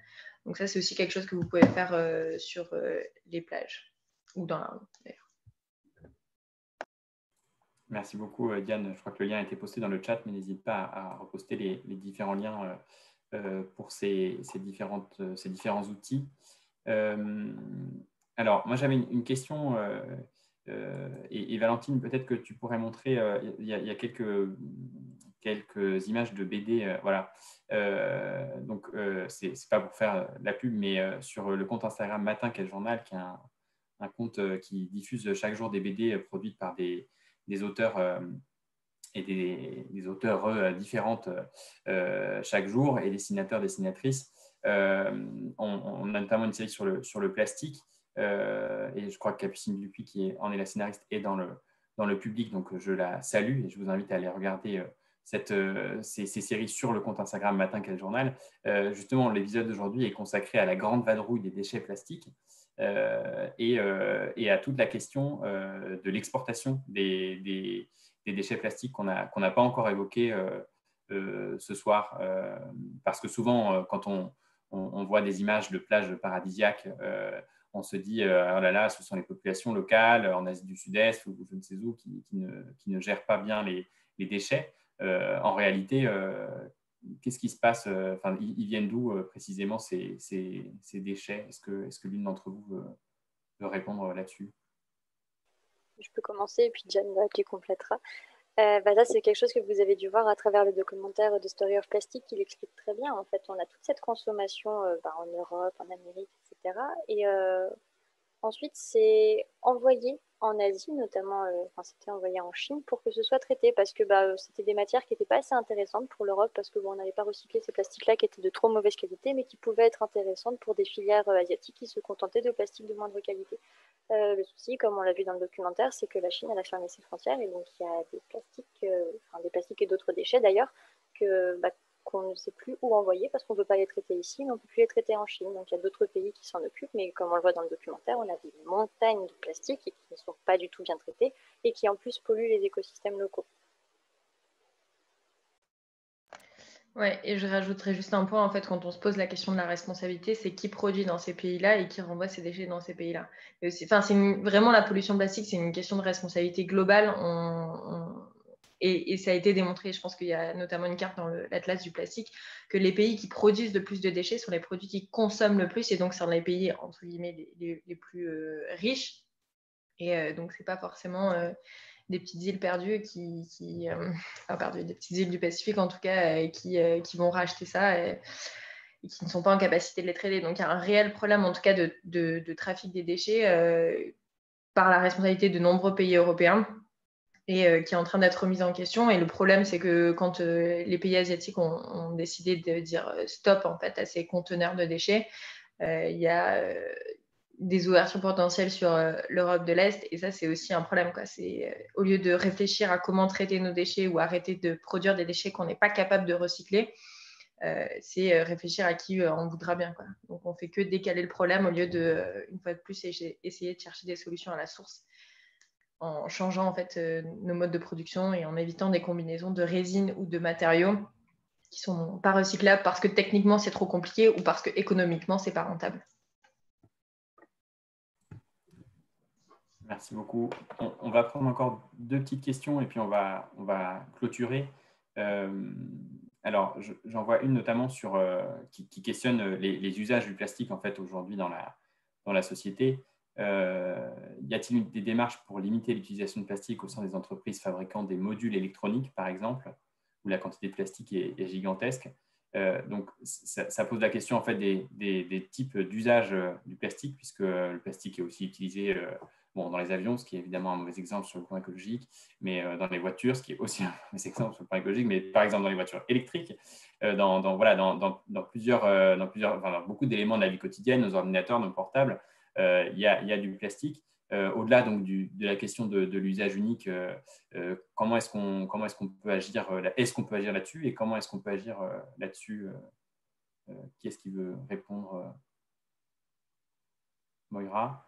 Donc ça, c'est aussi quelque chose que vous pouvez faire sur les plages ou dans la rue, d'ailleurs. Merci beaucoup, Diane. Je crois que le lien a été posté dans le chat, mais n'hésite pas à reposter les différents liens pour ces différents outils. Alors, moi, j'avais une question, et Valentine, peut-être que tu pourrais montrer, il y a quelques images de BD, voilà. Donc, c'est pas pour faire la pub, mais sur le compte Instagram Matin Quel Journal, qui est un compte qui diffuse chaque jour des BD produites par des auteurs et des auteurs différentes chaque jour, et dessinateurs, dessinatrices. On a notamment une série sur le plastique, et je crois que Capucine Dupuis, qui en est la scénariste, est dans le public, donc je la salue et je vous invite à aller regarder ces séries sur le compte Instagram Matin Quel Journal. Justement, l'épisode d'aujourd'hui est consacré à la grande vadrouille des déchets plastiques et à toute la question de l'exportation des déchets plastiques qu'on n'a pas encore évoqué ce soir, parce que souvent, quand on voit des images de plages paradisiaques, on se dit, oh là là, ce sont les populations locales en Asie du Sud-Est ou je ne sais où qui ne gèrent pas bien les déchets. En réalité, qu'est-ce qui se passe? Enfin, ils viennent d'où précisément ces déchets? Est-ce que l'une d'entre vous veut répondre là-dessus? Je peux commencer et puis Diane qui complétera. Ça, c'est quelque chose que vous avez dû voir à travers le documentaire de Story of Plastic qui l'explique très bien. En fait, on a toute cette consommation en Europe, en Amérique, etc. Et Ensuite, c'est envoyé en Asie, notamment, c'était envoyé en Chine pour que ce soit traité parce que c'était des matières qui n'étaient pas assez intéressantes pour l'Europe parce que on n'allait pas recycler ces plastiques-là qui étaient de trop mauvaise qualité mais qui pouvaient être intéressantes pour des filières asiatiques qui se contentaient de plastiques de moindre qualité. Le souci, comme on l'a vu dans le documentaire, c'est que la Chine elle a fermé ses frontières et donc il y a des plastiques et d'autres déchets d'ailleurs qu'on ne sait plus où envoyer parce qu'on ne peut pas les traiter ici, mais on ne peut plus les traiter en Chine. Donc il y a d'autres pays qui s'en occupent, mais comme on le voit dans le documentaire, on a des montagnes de plastique qui ne sont pas du tout bien traités et qui en plus polluent les écosystèmes locaux. Ouais, et je rajouterais juste un point, en fait, quand on se pose la question de la responsabilité, c'est qui produit dans ces pays-là et qui renvoie ces déchets dans ces pays-là. Vraiment, la pollution plastique, c'est une question de responsabilité globale. Et ça a été démontré, je pense qu'il y a notamment une carte dans l'Atlas du plastique, que les pays qui produisent le plus de déchets sont les produits qui consomment le plus, et donc c'est les pays, entre guillemets, les plus riches. Et donc, c'est pas forcément des petites îles perdues des petites îles du Pacifique en tout cas, qui vont racheter ça et qui ne sont pas en capacité de les traiter. Donc, il y a un réel problème en tout cas de trafic des déchets par la responsabilité de nombreux pays européens et qui est en train d'être remise en question. Et le problème, c'est que quand les pays asiatiques ont décidé de dire stop en fait à ces conteneurs de déchets, il y a des ouvertures potentielles sur l'Europe de l'Est. Et ça, c'est aussi un problème, quoi. C'est au lieu de réfléchir à comment traiter nos déchets ou arrêter de produire des déchets qu'on n'est pas capable de recycler, c'est réfléchir à qui on voudra bien, quoi. Donc, on fait que décaler le problème au lieu de, une fois de plus, essayer de chercher des solutions à la source en changeant en fait nos modes de production et en évitant des combinaisons de résines ou de matériaux qui sont pas recyclables parce que techniquement c'est trop compliqué ou parce que économiquement c'est pas rentable. Merci beaucoup. On va prendre encore 2 petites questions et puis on va clôturer. Alors, j'en vois une notamment qui questionne les usages du plastique en fait aujourd'hui dans la société. Y a-t-il des démarches pour limiter l'utilisation de plastique au sein des entreprises fabriquant des modules électroniques, par exemple, où la quantité de plastique est gigantesque? Donc, ça pose la question en fait des types d'usage du plastique, puisque le plastique est aussi utilisé dans les avions, ce qui est évidemment un mauvais exemple sur le plan écologique, mais dans les voitures, ce qui est aussi un mauvais exemple sur le plan écologique, mais par exemple dans les voitures électriques, dans beaucoup d'éléments de la vie quotidienne, nos ordinateurs, nos portables, il y a du plastique. Au-delà donc de la question de l'usage unique, comment est-ce qu'on peut agir là-dessus et comment est-ce qu'on peut agir là-dessus qui est-ce qui veut répondre? Moira?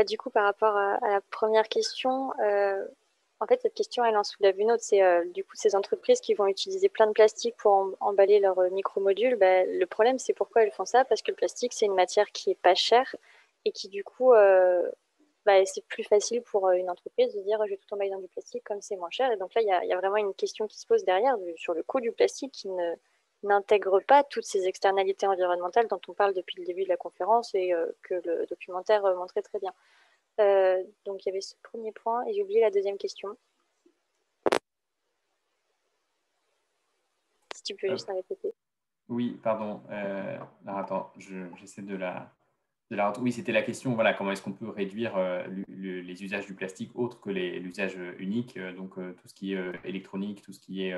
Du coup, par rapport à la première question, en fait, cette question, elle en soulève une autre. C'est du coup ces entreprises qui vont utiliser plein de plastique pour emballer leurs micromodules. Le problème, c'est pourquoi elles font ça? Parce que le plastique, c'est une matière qui est pas chère et qui, du coup, c'est plus facile pour une entreprise de dire je vais tout emballer dans du plastique comme c'est moins cher. Et donc là, il y a vraiment une question qui se pose derrière sur le coût du plastique qui n'intègre pas toutes ces externalités environnementales dont on parle depuis le début de la conférence et que le documentaire montrait très bien. Donc il y avait ce premier point et j'ai oublié la deuxième question. Si tu peux juste la répéter. Oui, pardon. Alors, attends, j'essaie de la... Oui, c'était la question, voilà, comment est-ce qu'on peut réduire les usages du plastique autres que l'usage unique, donc tout ce qui est électronique, tout ce qui est,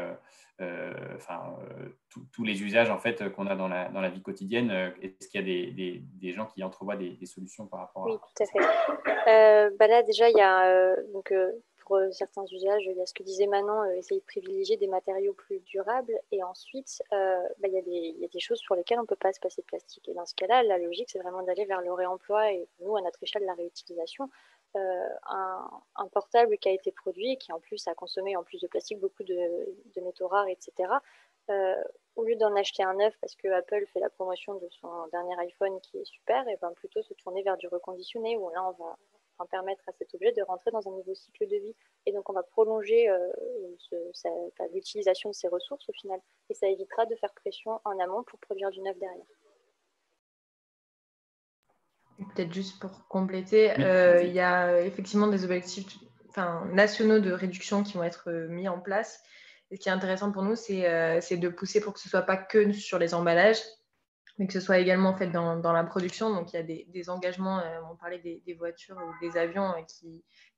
tous les usages en fait qu'on a dans la vie quotidienne. Est-ce qu'il y a des gens qui entrevoient des solutions par rapport à... Oui, tout à fait. Là, déjà, il y a pour certains usages, il y a ce que disait Manon, essayer de privilégier des matériaux plus durables. Et ensuite, il y a des choses sur lesquelles on ne peut pas se passer de plastique. Et dans ce cas-là, la logique, c'est vraiment d'aller vers le réemploi et nous, à notre échelle, la réutilisation. Un portable qui a été produit et qui en plus a consommé en plus de plastique beaucoup de métaux rares, etc. Au lieu d'en acheter un neuf parce que Apple fait la promotion de son dernier iPhone qui est super, et plutôt se tourner vers du reconditionné où là on va permettre à cet objet de rentrer dans un nouveau cycle de vie. Et donc on va prolonger l'utilisation de ces ressources au final. Et ça évitera de faire pression en amont pour produire du neuf derrière. Peut-être juste pour compléter, il y a effectivement des objectifs nationaux de réduction qui vont être mis en place. Et ce qui est intéressant pour nous, c'est de pousser pour que ce ne soit pas que sur les emballages, mais que ce soit également en fait dans la production. Donc il y a des engagements, on parlait des voitures ou des avions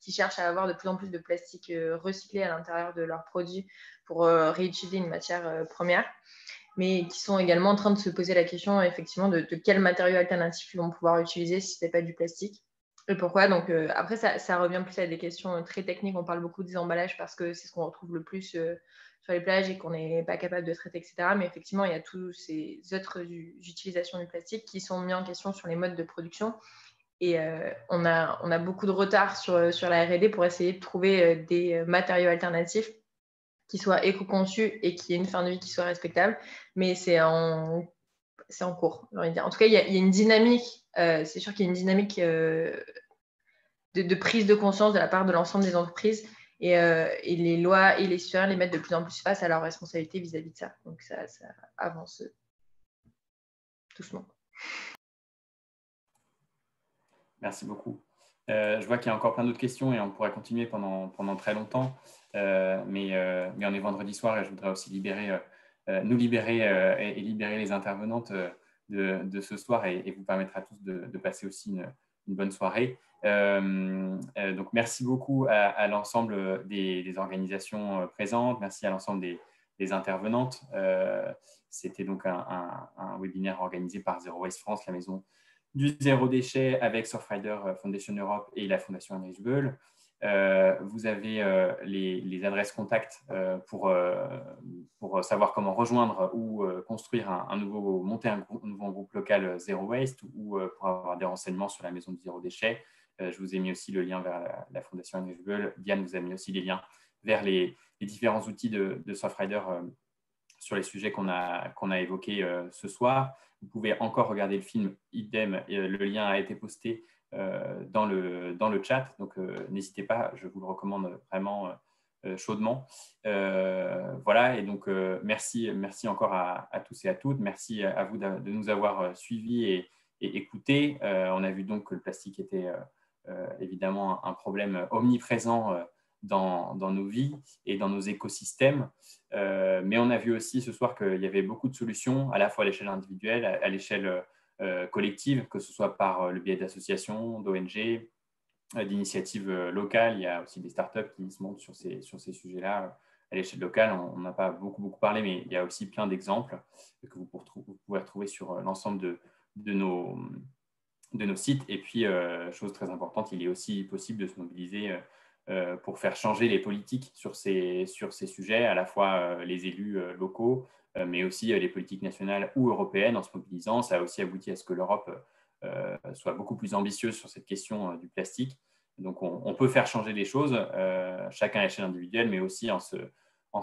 qui cherchent à avoir de plus en plus de plastique recyclé à l'intérieur de leurs produits pour réutiliser une matière première, mais qui sont également en train de se poser la question effectivement de quels matériaux alternatifs ils vont pouvoir utiliser si ce n'est pas du plastique. Et pourquoi? Donc après, ça revient plus à des questions très techniques. On parle beaucoup des emballages parce que c'est ce qu'on retrouve le plus sur les plages et qu'on n'est pas capable de traiter, etc. Mais effectivement, il y a tous ces autres utilisations du plastique qui sont mis en question sur les modes de production. Et on a beaucoup de retard sur la R&D pour essayer de trouver des matériaux alternatifs qui soient éco-conçus et qui aient une fin de vie qui soit respectable. Mais c'est en cours, j'ai envie de dire. En tout cas, il y a une dynamique, c'est sûr qu'il y a une dynamique de prise de conscience de la part de l'ensemble des entreprises et les lois et les citoyens les mettent de plus en plus face à leurs responsabilités vis-à-vis de ça. Donc ça avance doucement. Merci beaucoup. Je vois qu'il y a encore plein d'autres questions et on pourrait continuer pendant très longtemps, mais on est vendredi soir et je voudrais aussi nous libérer et libérer les intervenantes de ce soir et vous permettre à tous de passer aussi une bonne soirée. Donc, merci beaucoup à l'ensemble des organisations présentes, merci à l'ensemble des intervenantes. C'était donc un webinaire organisé par Zero Waste France, la maison du zéro déchet avec Surfrider Foundation Europe et la Fondation Heinrich Böll. Vous avez les adresses contacts pour savoir comment rejoindre ou construire monter un nouveau groupe local Zero Waste ou pour avoir des renseignements sur la maison du zéro déchet. Je vous ai mis aussi le lien vers la Fondation Heinrich Böll. Diane vous a mis aussi les liens vers les différents outils de Surfrider sur les sujets qu'on a évoqués ce soir. Vous pouvez encore regarder le film, idem, le lien a été posté dans le chat, donc n'hésitez pas, je vous le recommande vraiment chaudement. Voilà, et donc merci encore à tous et à toutes, merci à vous de nous avoir suivis et écoutés. On a vu donc que le plastique était évidemment un problème omniprésent dans nos vies et dans nos écosystèmes. Mais on a vu aussi ce soir qu'il y avait beaucoup de solutions, à la fois à l'échelle individuelle, à l'échelle collective, que ce soit par le biais d'associations, d'ONG, d'initiatives locales. Il y a aussi des startups qui se montent sur ces sujets-là à l'échelle locale. On n'a pas beaucoup parlé, mais il y a aussi plein d'exemples que vous pouvez retrouver sur l'ensemble de nos sites. Et puis, chose très importante, il est aussi possible de se mobiliser pour faire changer les politiques sur ces sujets, à la fois les élus locaux, mais aussi les politiques nationales ou européennes en se mobilisant. Ça a aussi abouti à ce que l'Europe soit beaucoup plus ambitieuse sur cette question du plastique. Donc, on peut faire changer les choses, chacun à l'échelle individuelle, mais aussi en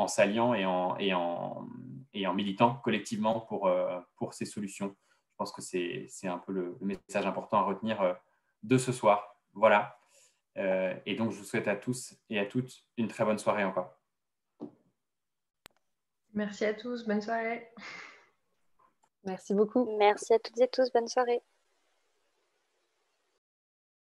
s'alliant et en militant collectivement pour ces solutions. Je pense que c'est un peu le message important à retenir de ce soir. Voilà. Et donc, je vous souhaite à tous et à toutes une très bonne soirée encore. Merci à tous, bonne soirée. Merci beaucoup. Merci à toutes et tous, bonne soirée.